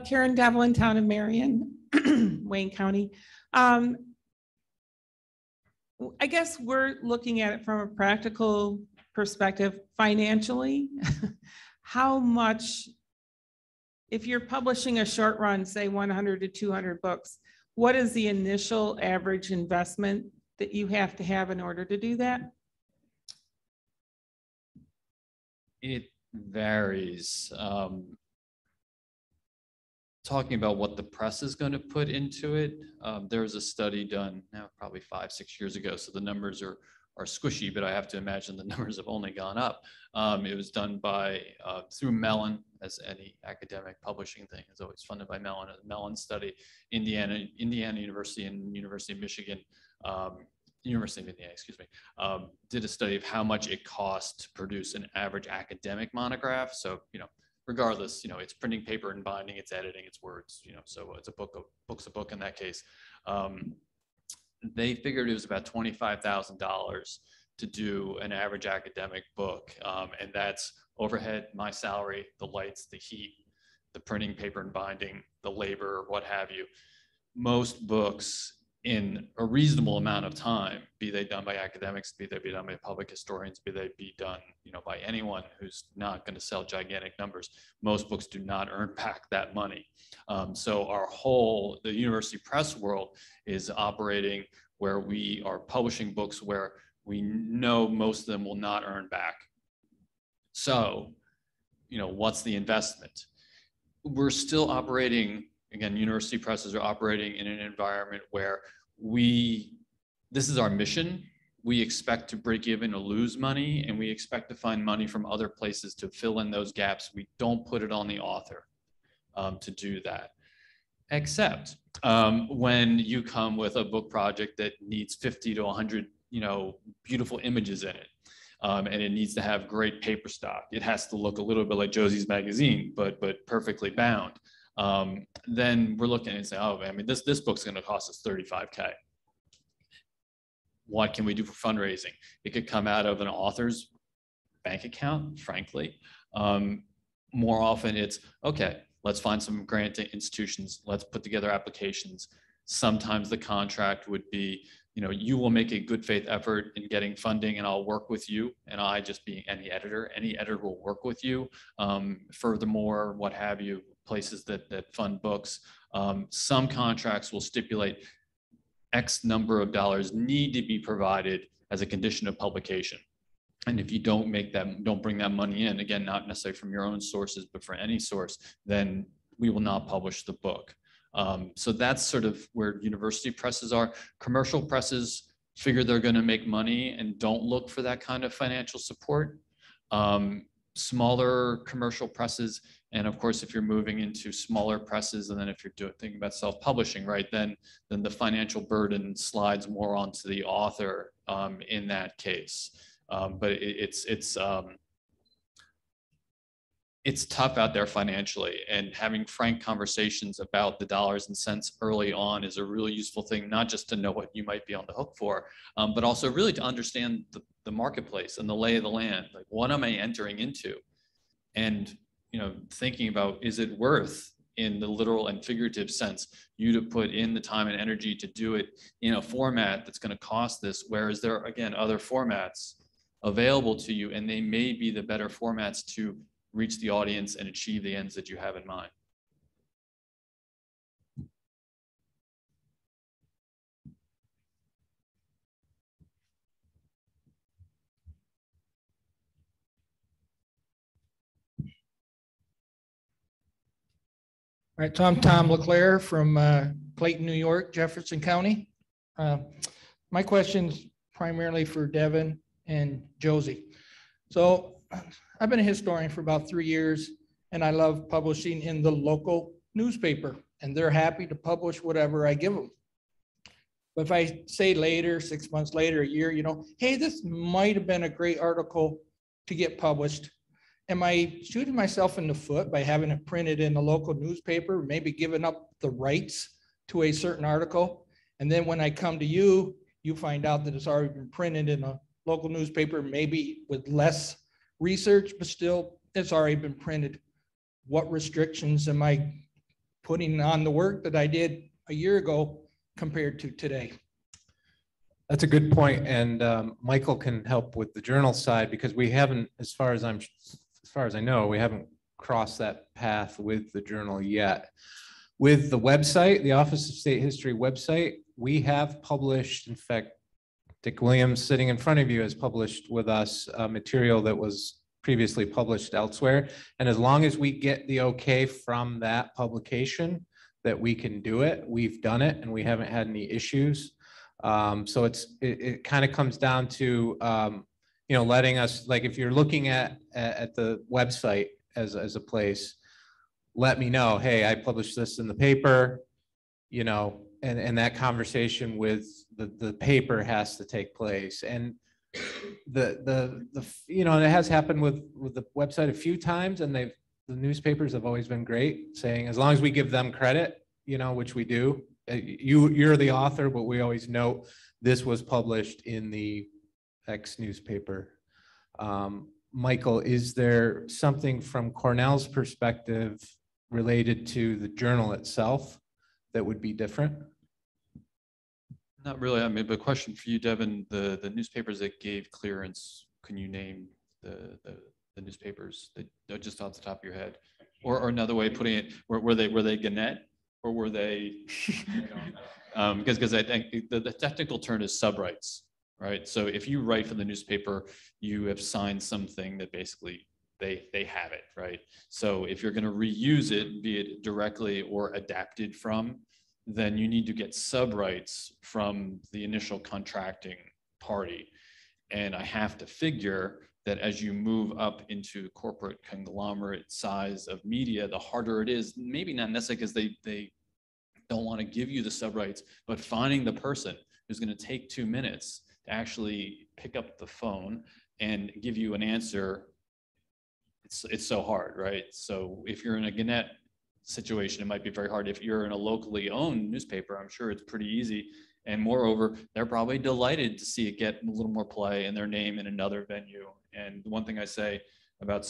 Karen Devlin, Town of Marion, Wayne County. I guess we're looking at it from a practical perspective financially. How much, if you're publishing a short run, say 100 to 200 books, what is the initial average investment that you have to have in order to do that?
It varies. Talking about what the press is going to put into it, there was a study done now probably 5-6 years ago, so the numbers are squishy, but I have to imagine the numbers have only gone up. It was done by through Mellon, as any academic publishing thing is always funded by Mellon. A Mellon study, Indiana University and University of Michigan, University of Indiana, excuse me, did a study of how much it costs to produce an average academic monograph. So, regardless, it's printing paper and binding, it's editing, it's words, so it's book's a book in that case. They figured it was about $25,000 to do an average academic book. And that's overhead, my salary, the lights, the heat, the printing, paper and binding, the labor, what have you. Most books in a reasonable amount of time, be they done by academics, be they be done by public historians, be they be done, by anyone who's not going to sell gigantic numbers, most books do not earn back that money. So the university press world is operating where we are publishing books where we know most of them will not earn back. So, what's the investment? We're still operating, again, university presses are operating in an environment where this is our mission. We expect to break even or lose money, and we expect to find money from other places to fill in those gaps. We don't put it on the author to do that. Except when you come with a book project that needs 50 to 100, beautiful images in it. And it needs to have great paper stock. It has to look a little bit like Josie's magazine, but perfectly bound. Then we're looking and saying, oh, I mean, this book's going to cost us $35K. What can we do for fundraising? It could come out of an author's bank account, frankly. More often it's, okay, let's find some granting institutions. Let's put together applications. Sometimes the contract would be, you will make a good faith effort in getting funding and I'll work with you. And I, just being any editor will work with you. Furthermore, what have you, places that fund books. Some contracts will stipulate X number of dollars need to be provided as a condition of publication. And if you don't bring that money in, again, not necessarily from your own sources, but for any source, then we will not publish the book. So that's sort of where university presses are. Commercial presses figure they're going to make money and don't look for that kind of financial support. Smaller commercial presses, and of course, if you're moving into smaller presses, and then if you're thinking about self-publishing, right, then the financial burden slides more onto the author in that case. But it's tough out there financially, and having frank conversations about the dollars and cents early on is a really useful thing, not just to know what you might be on the hook for, but also really to understand the marketplace and the lay of the land. Like, what am I entering into? And, thinking about, is it worth, in the literal and figurative sense, you to put in the time and energy to do it in a format that's going to cost this, whereas there are, again, other formats available to you, and they may be the better formats to reach the audience and achieve the ends that you have in mind.
All right, so I'm Tom LeClaire from Clayton, New York, Jefferson County. My question's primarily for Devin and Josie. So I've been a historian for about 3 years, and I love publishing in the local newspaper, and they're happy to publish whatever I give them. But if I say later, 6 months later, a year, hey, this might have been a great article to get published. Am I shooting myself in the foot by having it printed in a local newspaper, maybe giving up the rights to a certain article? And then when I come to you, you find out that it's already been printed in a local newspaper, maybe with less research, but still it's already been printed. What restrictions am I putting on the work that I did a year ago compared to today?
That's a good point, and Michael can help with the journal side, because we haven't, as far as I know, we haven't crossed that path with the journal yet. With the website, the Office of State History website, we have published, in fact, Dick Williams, sitting in front of you, has published with us material that was previously published elsewhere. And as long as we get the okay from that publication that we can do it, we've done it, and we haven't had any issues. So it kind of comes down to letting us, like, if you're looking at the website as a place, let me know, hey, I published this in the paper, and that conversation with the paper has to take place. And it has happened with the website a few times, and the newspapers have always been great, saying as long as we give them credit, which we do, you're the author, but we always note this was published in the X newspaper. Michael, is there something from Cornell's perspective related to the journal itself that would be different?
Not really. I mean, but question for you, Devin, the newspapers that gave clearance, can you name the newspapers that just off the top of your head? Or another way of putting it, were they Gannett or were they, because I think the technical term is subrights, right? So if you write for the newspaper, you have signed something that basically they have it, right? So if you're going to reuse it, be it directly or adapted from, then you need to get subrights from the initial contracting party. And I have to figure that as you move up into corporate conglomerate size of media, the harder it is, maybe not necessarily because they don't want to give you the subrights, but finding the person who's going to take 2 minutes to actually pick up the phone and give you an answer, it's so hard, right? So if you're in a Gannett situation, it might be very hard. If you're in a locally owned newspaper, I'm sure it's pretty easy. And moreover, they're probably delighted to see it get a little more play in their name in another venue. And one thing I say about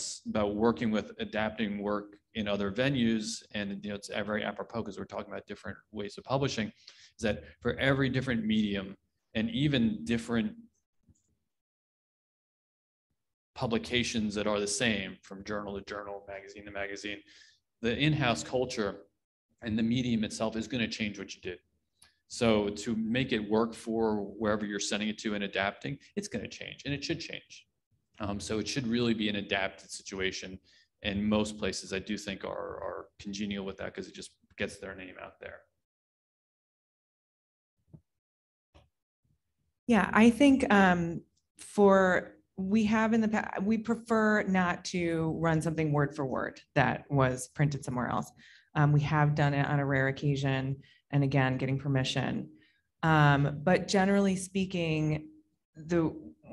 working with adapting work in other venues, and it's very apropos because we're talking about different ways of publishing, is that for every different medium and even different publications that are the same, from journal to journal, magazine to magazine, the in-house culture and the medium itself is going to change what you did. So to make it work for wherever you're sending it to and adapting, it's going to change, and it should change. So it should really be an adapted situation. And most places I do think are congenial with that because it just gets their name out there.
Yeah, I think we have in the past, we prefer not to run something word for word that was printed somewhere else. We have done it on a rare occasion, and again, getting permission. But generally speaking,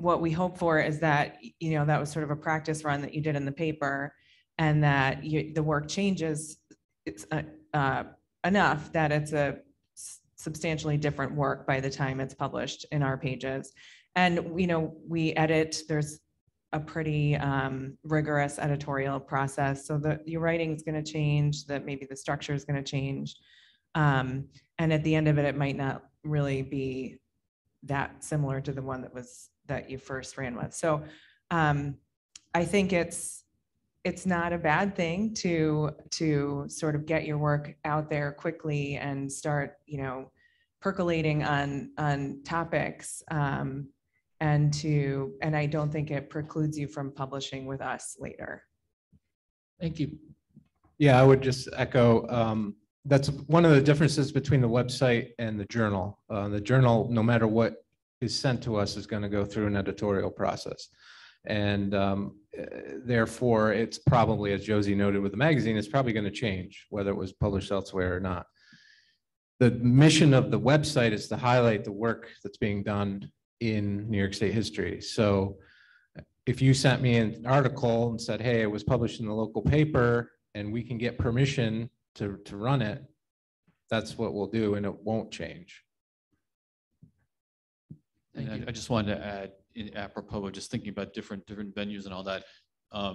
what we hope for is that, that was sort of a practice run that you did in the paper, and that the work changes enough that it's a substantially different work by the time it's published in our pages. And, we edit, there's a pretty rigorous editorial process, so that your writing is going to change, that maybe the structure is going to change. And at the end of it, it might not really be that similar to the one that you first ran with. So I think it's not a bad thing to sort of get your work out there quickly and start, percolating on topics. And I don't think it precludes you from publishing with us later.
Thank you.
Yeah, I would just echo, that's one of the differences between the website and the journal. The journal, no matter what is sent to us, is going to go through an editorial process. And therefore, it's probably, as Josie noted with the magazine, it's probably going to change whether it was published elsewhere or not. The mission of the website is to highlight the work that's being done in New York State history. So if you sent me an article and said, hey, it was published in the local paper and we can get permission to run it, that's what we'll do, and it won't change.
And I just wanted to add, apropos of just thinking about different venues and all that. I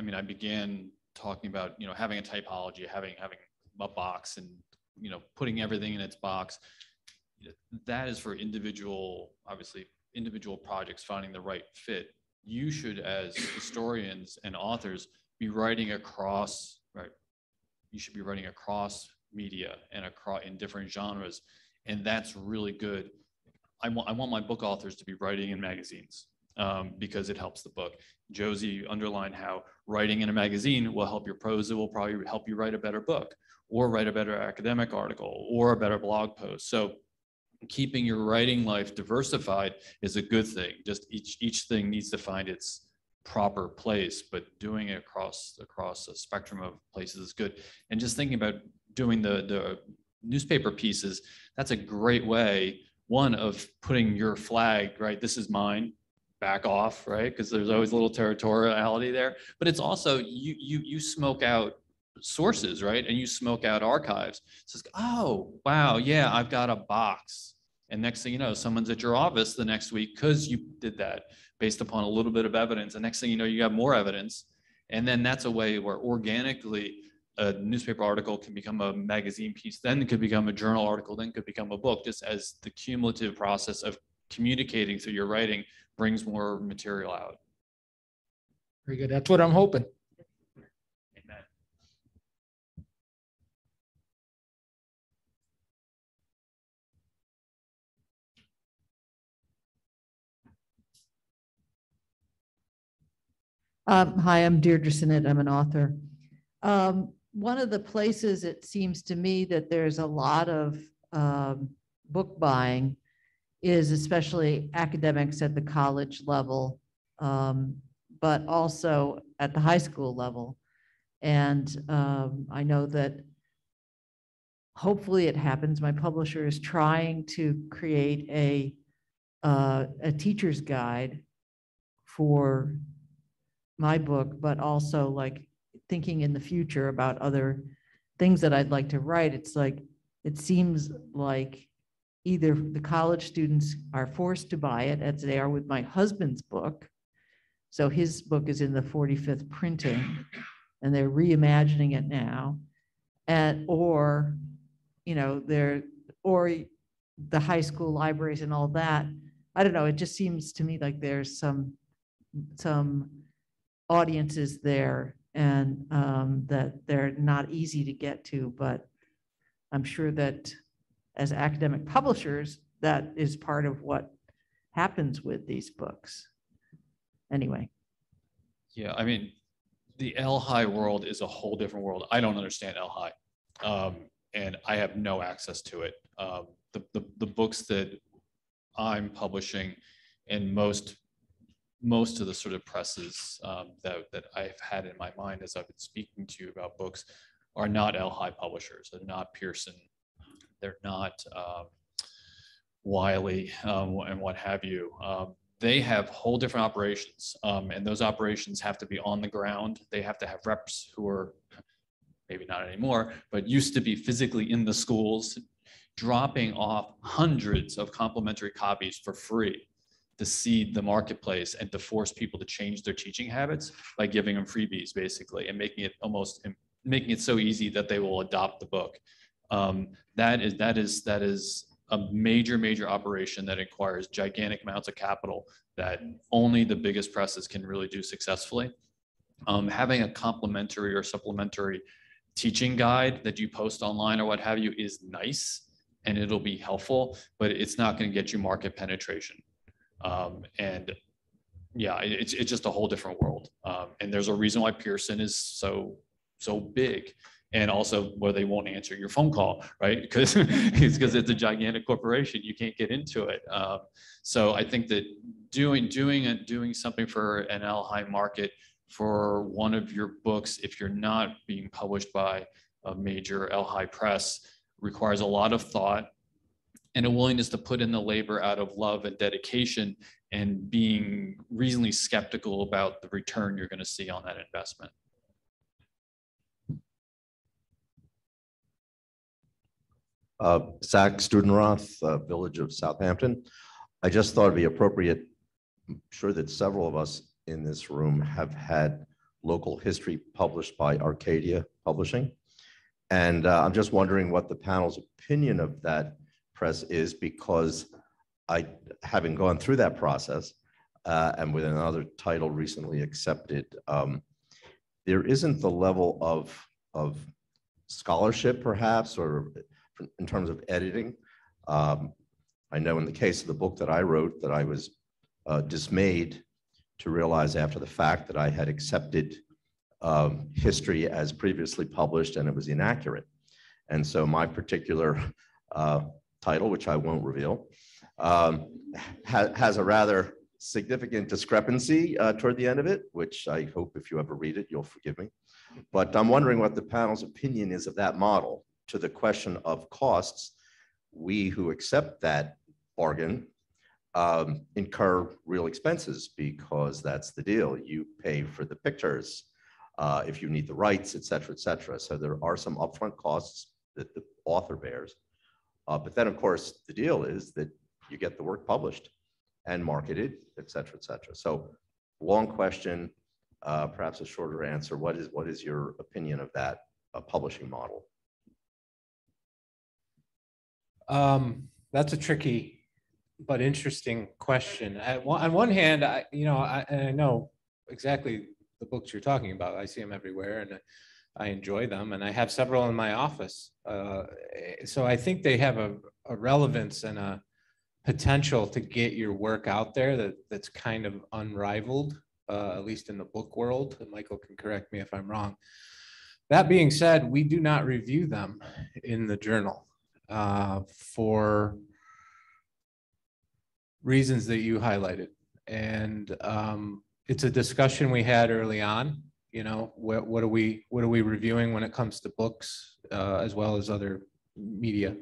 mean, I began talking about, having a typology, having a box, and putting everything in its box. That is for individual projects, finding the right fit. You should, as historians and authors, be writing across, right? You should be writing across media and in different genres, and that's really good. I want my book authors to be writing in magazines because it helps the book. Josie underlined how writing in a magazine will help your prose. It will probably help you write a better book, or write a better academic article, or a better blog post. So keeping your writing life diversified is a good thing. Just each thing needs to find its proper place, but doing it across a spectrum of places is good. And just thinking about doing the newspaper pieces, that's a great way, one, of putting your flag, right? This is mine, back off, right? Because there's always a little territoriality there. But it's also, you smoke out sources, right? And you smoke out archives. So it's, oh, wow, yeah, I've got a box. And next thing you know, someone's at your office the next week because you did that based upon a little bit of evidence. And next thing you know, you got more evidence. And then that's a way where organically a newspaper article can become a magazine piece, then it could become a journal article, then could become a book, just as the cumulative process of communicating through your writing brings more material out.
Very good. That's what I'm hoping.
Amen.
Hi, I'm Deirdre Sinnott. I'm an author. One of the places it seems to me that there's a lot of book buying is especially academics at the college level, but also at the high school level. And I know that hopefully it happens. My publisher is trying to create a teacher's guide for my book, but also like thinking in the future about other things that I'd like to write. It's like, it seems like either the college students are forced to buy it, as they are with my husband's book. So his book is in the 45th printing and they're reimagining it now. Or, you know, or the high school libraries and all that. I don't know, it just seems to me like there's some audiences there and that they're not easy to get to, but I'm sure that as academic publishers, that is part of what happens with these books. Anyway.
Yeah, I mean, the L-High world is a whole different world. I don't understand L-High, and I have no access to it. The books that I'm publishing and most of the sort of presses that I've had in my mind as I've been speaking to you about books are not L-High publishers. They're not Pearson. They're not Wiley and what have you. They have whole different operations, and those operations have to be on the ground. They have to have reps who are, maybe not anymore, but used to be physically in the schools, dropping off hundreds of complimentary copies for free to seed the marketplace and to force people to change their teaching habits by giving them freebies, basically, and making it so easy that they will adopt the book. That is a major operation that requires gigantic amounts of capital that only the biggest presses can really do successfully. Having a complimentary or supplementary teaching guide that you post online or what have you is nice, and it'll be helpful, but it's not going to get you market penetration. And yeah, it's just a whole different world. And there's a reason why Pearson is so big, and also where they won't answer your phone call, right? Because it's a gigantic corporation, you can't get into it. So I think that doing something for an L-High market for one of your books, if you're not being published by a major L-High press, requires a lot of thought and a willingness to put in the labor out of love and dedication, and being reasonably skeptical about the return you're going to see on that investment.
Zach Studenroth, Village of Southampton. I just thought it'd be appropriate. I'm sure that several of us in this room have had local history published by Arcadia Publishing. And I'm just wondering what the panel's opinion of that press is, because having gone through that process and with another title recently accepted, there isn't the level of scholarship perhaps, or in terms of editing. I know in the case of the book that I wrote that I was dismayed to realize after the fact that I had accepted history as previously published and it was inaccurate. And so my particular title, which I won't reveal, has a rather significant discrepancy toward the end of it, which I hope if you ever read it, you'll forgive me. But I'm wondering what the panel's opinion is of that model. To the question of costs, we who accept that bargain incur real expenses, because that's the deal. You pay for the pictures if you need the rights, et cetera, et cetera. So there are some upfront costs that the author bears. But then, of course, the deal is that you get the work published and marketed, et cetera, et cetera. So long question, perhaps a shorter answer. What is your opinion of that publishing model?
That's a tricky but interesting question. On one hand, I know exactly the books you're talking about. I see them everywhere and I enjoy them, and I have several in my office. So I think they have a relevance and a potential to get your work out there that's kind of unrivaled, at least in the book world. And Michael can correct me if I'm wrong. That being said, we do not review them in the journal for reasons that you highlighted. And it's a discussion we had early on. You know, what are we reviewing when it comes to books, as well as other media?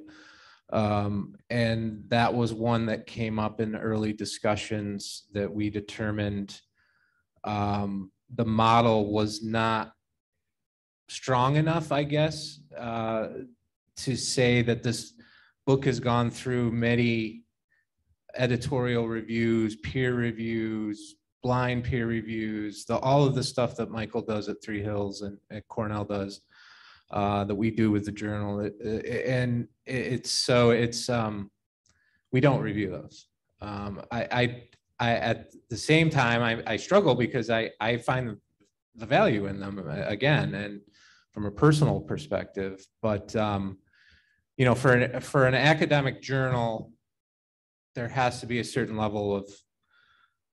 And that was one that came up in early discussions that we determined the model was not strong enough, I guess, to say that this book has gone through many editorial reviews, peer reviews, blind peer reviews, all of the stuff that Michael does at Three Hills and at Cornell does, that we do with the journal. We don't review those. I at the same time, I struggle because I find the value in them again, and from a personal perspective, but you know, for an academic journal, there has to be a certain level of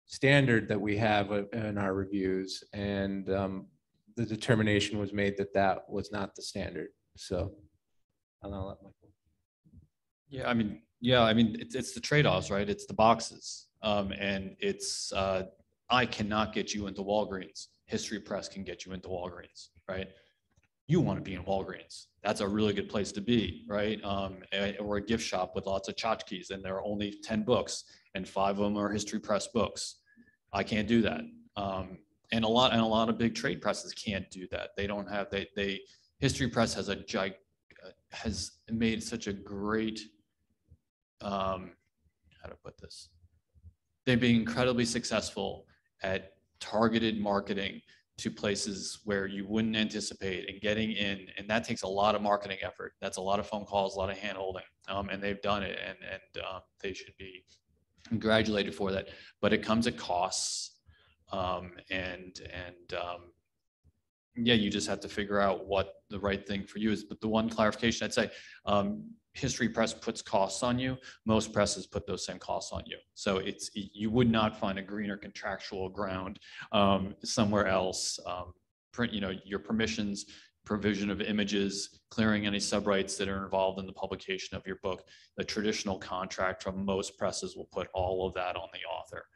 standard that we have in our reviews, and the determination was made that that was not the standard. So I'll let Michael.
Yeah, I mean, it's the trade-offs, right? It's the boxes, and it's I cannot get you into Walgreens. History Press can get you into Walgreens, right? You want to be in Walgreens. That's a really good place to be, right? Or a gift shop with lots of tchotchkes, and there are only 10 books, and 5 of them are History Press books. I can't do that. And a lot of big trade presses can't do that. They don't have, History Press has made such a great, how to put this? They've been incredibly successful at targeted marketing to places where you wouldn't anticipate and getting in, and that takes a lot of marketing effort. That's a lot of phone calls, a lot of hand holding, and they've done it, and they should be congratulated for that. But it comes at costs, yeah, you just have to figure out what the right thing for you is. But the one clarification I'd say, History Press puts costs on you. Most presses put those same costs on you. So you would not find a greener contractual ground somewhere else. Print, you know, your permissions, provision of images, clearing any subrights that are involved in the publication of your book. The traditional contract from most presses will put all of that on the author.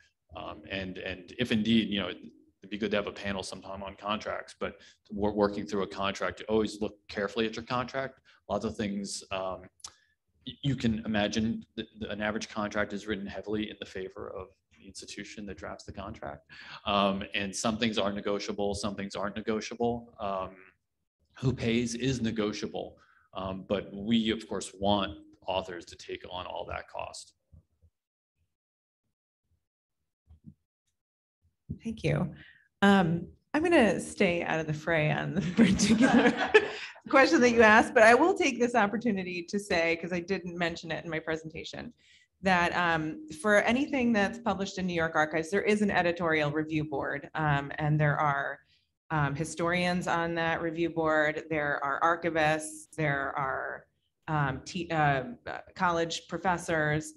And if indeed, you know, it'd be good to have a panel sometime on contracts, but we're working through a contract. Always look carefully at your contract. Lots of things, you can imagine that an average contract is written heavily in the favor of the institution that drafts the contract. And some things are negotiable, some things aren't negotiable. Who pays is negotiable, but we of course want authors to take on all that cost.
Thank you. I'm going to stay out of the fray on the particular question that you asked, but I will take this opportunity to say, because I didn't mention it in my presentation, that for anything that's published in New York Archives, there is an editorial review board, and there are historians on that review board. There are archivists, there are college professors,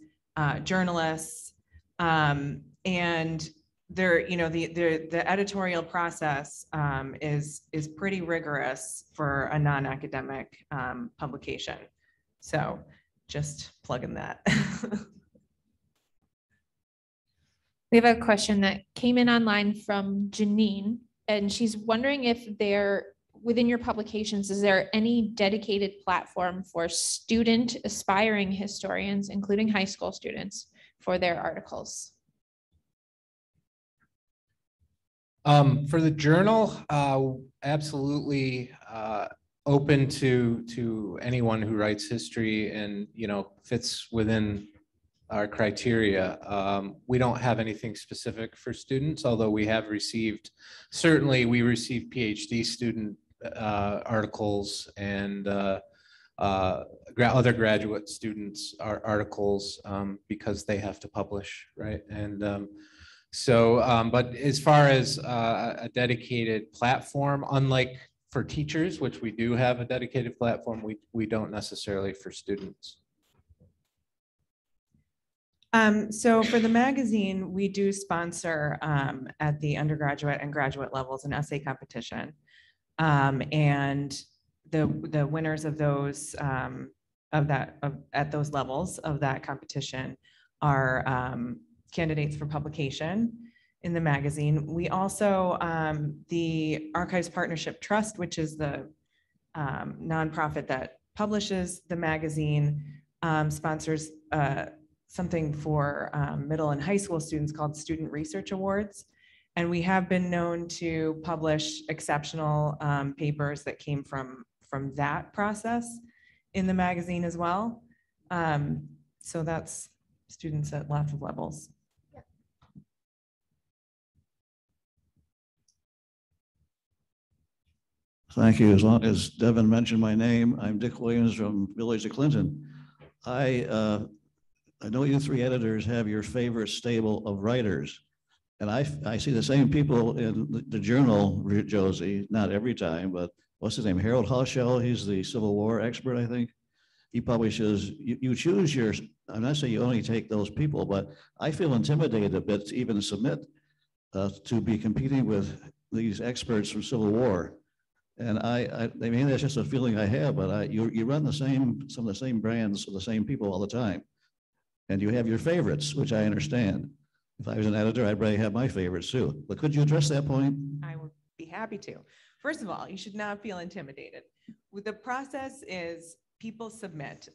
journalists, and there, you know, the editorial process is pretty rigorous for a non-academic publication. So just plugging that.
We have a question that came in online from Janine, and she's wondering if within your publications, is there any dedicated platform for student aspiring historians, including high school students, for their articles?
For the journal, absolutely open to anyone who writes history and, you know, fits within our criteria. We don't have anything specific for students, although we have received, certainly we receive PhD student articles and other graduate students articles because they have to publish, right? And but as far as a dedicated platform, unlike for teachers, which we do have a dedicated platform, we don't necessarily for students.
So for the magazine, we do sponsor at the undergraduate and graduate levels an essay competition. And the winners of those at those levels of that competition are candidates for publication in the magazine. We also, the Archives Partnership Trust, which is the nonprofit that publishes the magazine, sponsors something for middle and high school students called Student Research Awards. And we have been known to publish exceptional papers that came from that process in the magazine as well. So that's students at lots of levels.
Thank you. As long as Devin mentioned my name, I'm Dick Williams from Village of Clinton. I know you three editors have your favorite stable of writers. And I see the same people in the journal, Josie, not every time, but what's his name? Harold Hushell, he's the Civil War expert, I think. He publishes, you choose your, I'm not saying you only take those people, but I feel intimidated a bit to even submit to be competing with these experts from Civil War. And I mean, that's just a feeling I have, but you run some of the same brands for the same people all the time. And you have your favorites, which I understand. If I was an editor, I'd probably have my favorites too. But could you address that point?
I would be happy to. First of all, you should not feel intimidated. The process is people submit.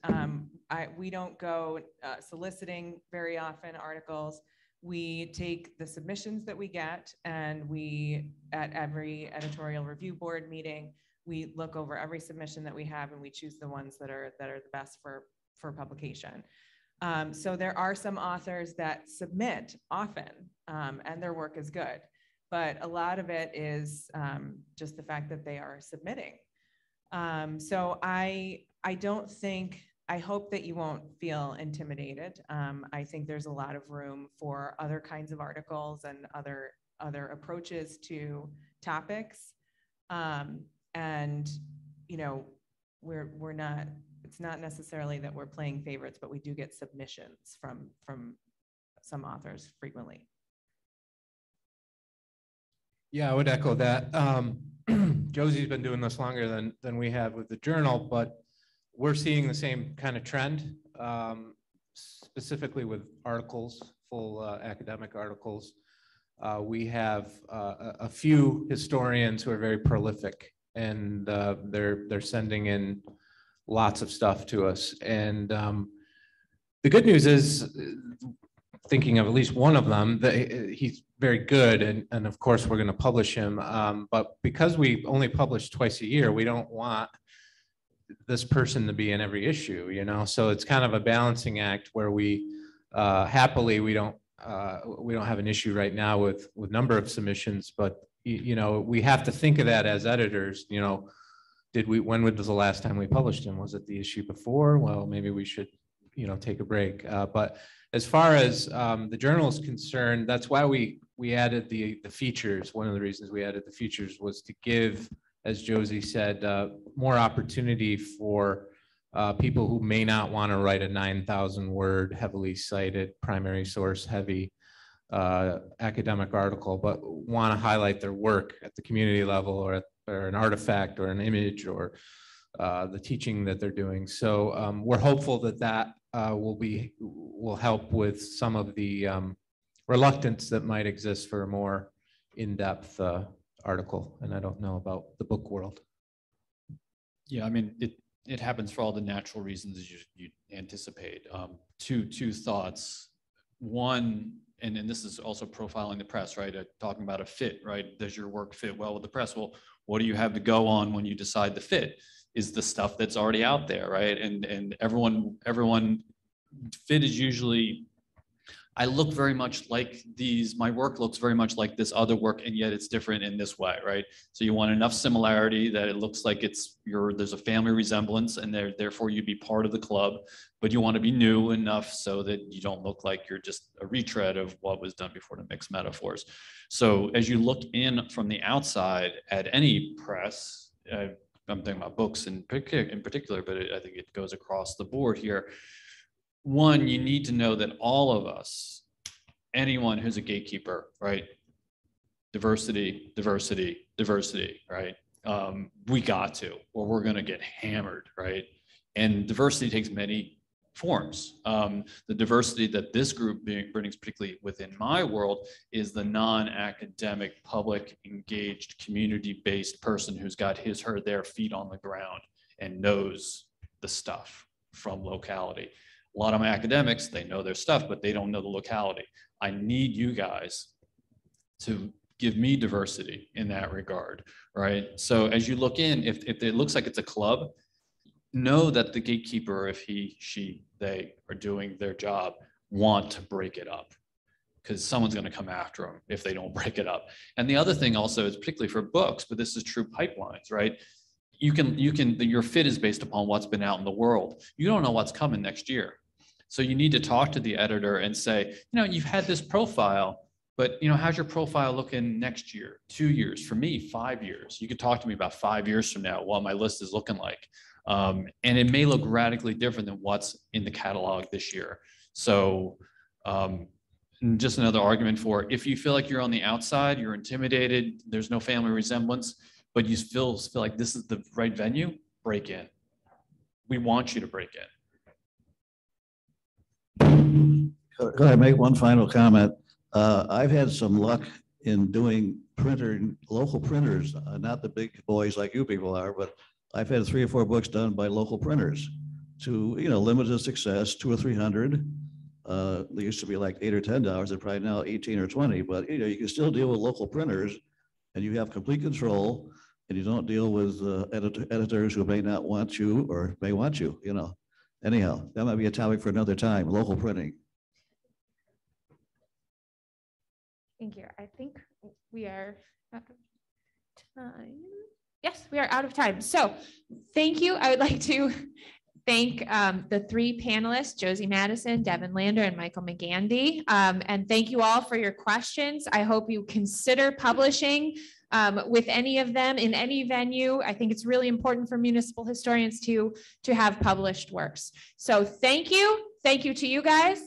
We don't go soliciting very often articles. We take the submissions that we get, and we, at every editorial review board meeting, we look over every submission that we have, and we choose the ones that are the best for publication. So there are some authors that submit often, and their work is good, but a lot of it is just the fact that they are submitting. So I hope that you won't feel intimidated. I think there's a lot of room for other kinds of articles and other approaches to topics. And, you know, we're not, it's not necessarily that we're playing favorites, but we do get submissions from some authors frequently.
Yeah, I would echo that. Josie's been doing this longer than we have with the journal, but we're seeing the same kind of trend, specifically with articles, full academic articles. We have a few historians who are very prolific, and they're sending in lots of stuff to us. And the good news is, thinking of at least one of them, that he's very good, and of course we're going to publish him. But because we only publish twice a year, we don't want this person to be in every issue, you know. So it's kind of a balancing act where we happily we don't have an issue right now with number of submissions, but you know, we have to think of that as editors. You know, when was the last time we published him? Was it the issue before? Well, maybe we should, you know, take a break. But as far as the journal is concerned, that's why we added the features. One of the reasons we added the features was to give, as Josie said, more opportunity for people who may not want to write a 9,000 word, heavily cited, primary source heavy academic article, but want to highlight their work at the community level, or an artifact or an image, or the teaching that they're doing. So we're hopeful that will help with some of the reluctance that might exist for a more in-depth article. And I don't know about the book world.
Yeah, I mean, it happens for all the natural reasons you anticipate. Two thoughts. One, and this is also profiling the press, right? Talking about a fit, right? Does your work fit well with the press? Well, what do you have to go on when you decide the fit? Is the stuff that's already out there, right? And everyone fit is usually I look very much like my work looks very much like this other work, and yet it's different in this way, right? So you want enough similarity that it looks like there's a family resemblance, and therefore you'd be part of the club, but you want to be new enough so that you don't look like you're just a retread of what was done before, to mix metaphors. So as you look in from the outside at any press, I'm thinking about books in particular, but I think it goes across the board here. One, you need to know that all of us, anyone who's a gatekeeper, right? Diversity, diversity, diversity, right? We got to, or we're going to get hammered, right? And diversity takes many forms. The diversity that this group brings, particularly within my world, is the non-academic, public, engaged, community-based person who's got their feet on the ground and knows the stuff from locality. A lot of my academics, they know their stuff, but they don't know the locality. I need you guys to give me diversity in that regard, right? So as you look in, if it looks like it's a club, know that the gatekeeper, if he, she, they are doing their job, want to break it up, because someone's going to come after them if they don't break it up. And the other thing also is, particularly for books, but this is true pipelines, right? Your fit is based upon what's been out in the world. You don't know what's coming next year. So you need to talk to the editor and say, you've had this profile, but how's your profile looking next year, 2 years? For me, 5 years. You could talk to me about 5 years from now what my list is looking like. And it may look radically different than what's in the catalog this year. So just another argument for, if you feel like you're on the outside, you're intimidated, there's no family resemblance, but you feel like this is the right venue, break in. We want you to break in.
Could I make one final comment? I've had some luck in doing local printers, not the big boys like you people are, but I've had 3 or 4 books done by local printers to, limited success, 200 or 300. They used to be like $8 or $10. They're probably now 18 or 20, but you can still deal with local printers and you have complete control, and you don't deal with editors who may not want you or may want you, Anyhow, that might be a topic for another time, local printing.
Thank you. I think we are out of time. Yes, we are out of time. So thank you. I would like to thank the 3 panelists, Josie Madison, Devin Lander, and Michael McGandy. And thank you all for your questions. I hope you consider publishing with any of them in any venue. I think it's really important for municipal historians to have published works. So thank you. Thank you to you guys.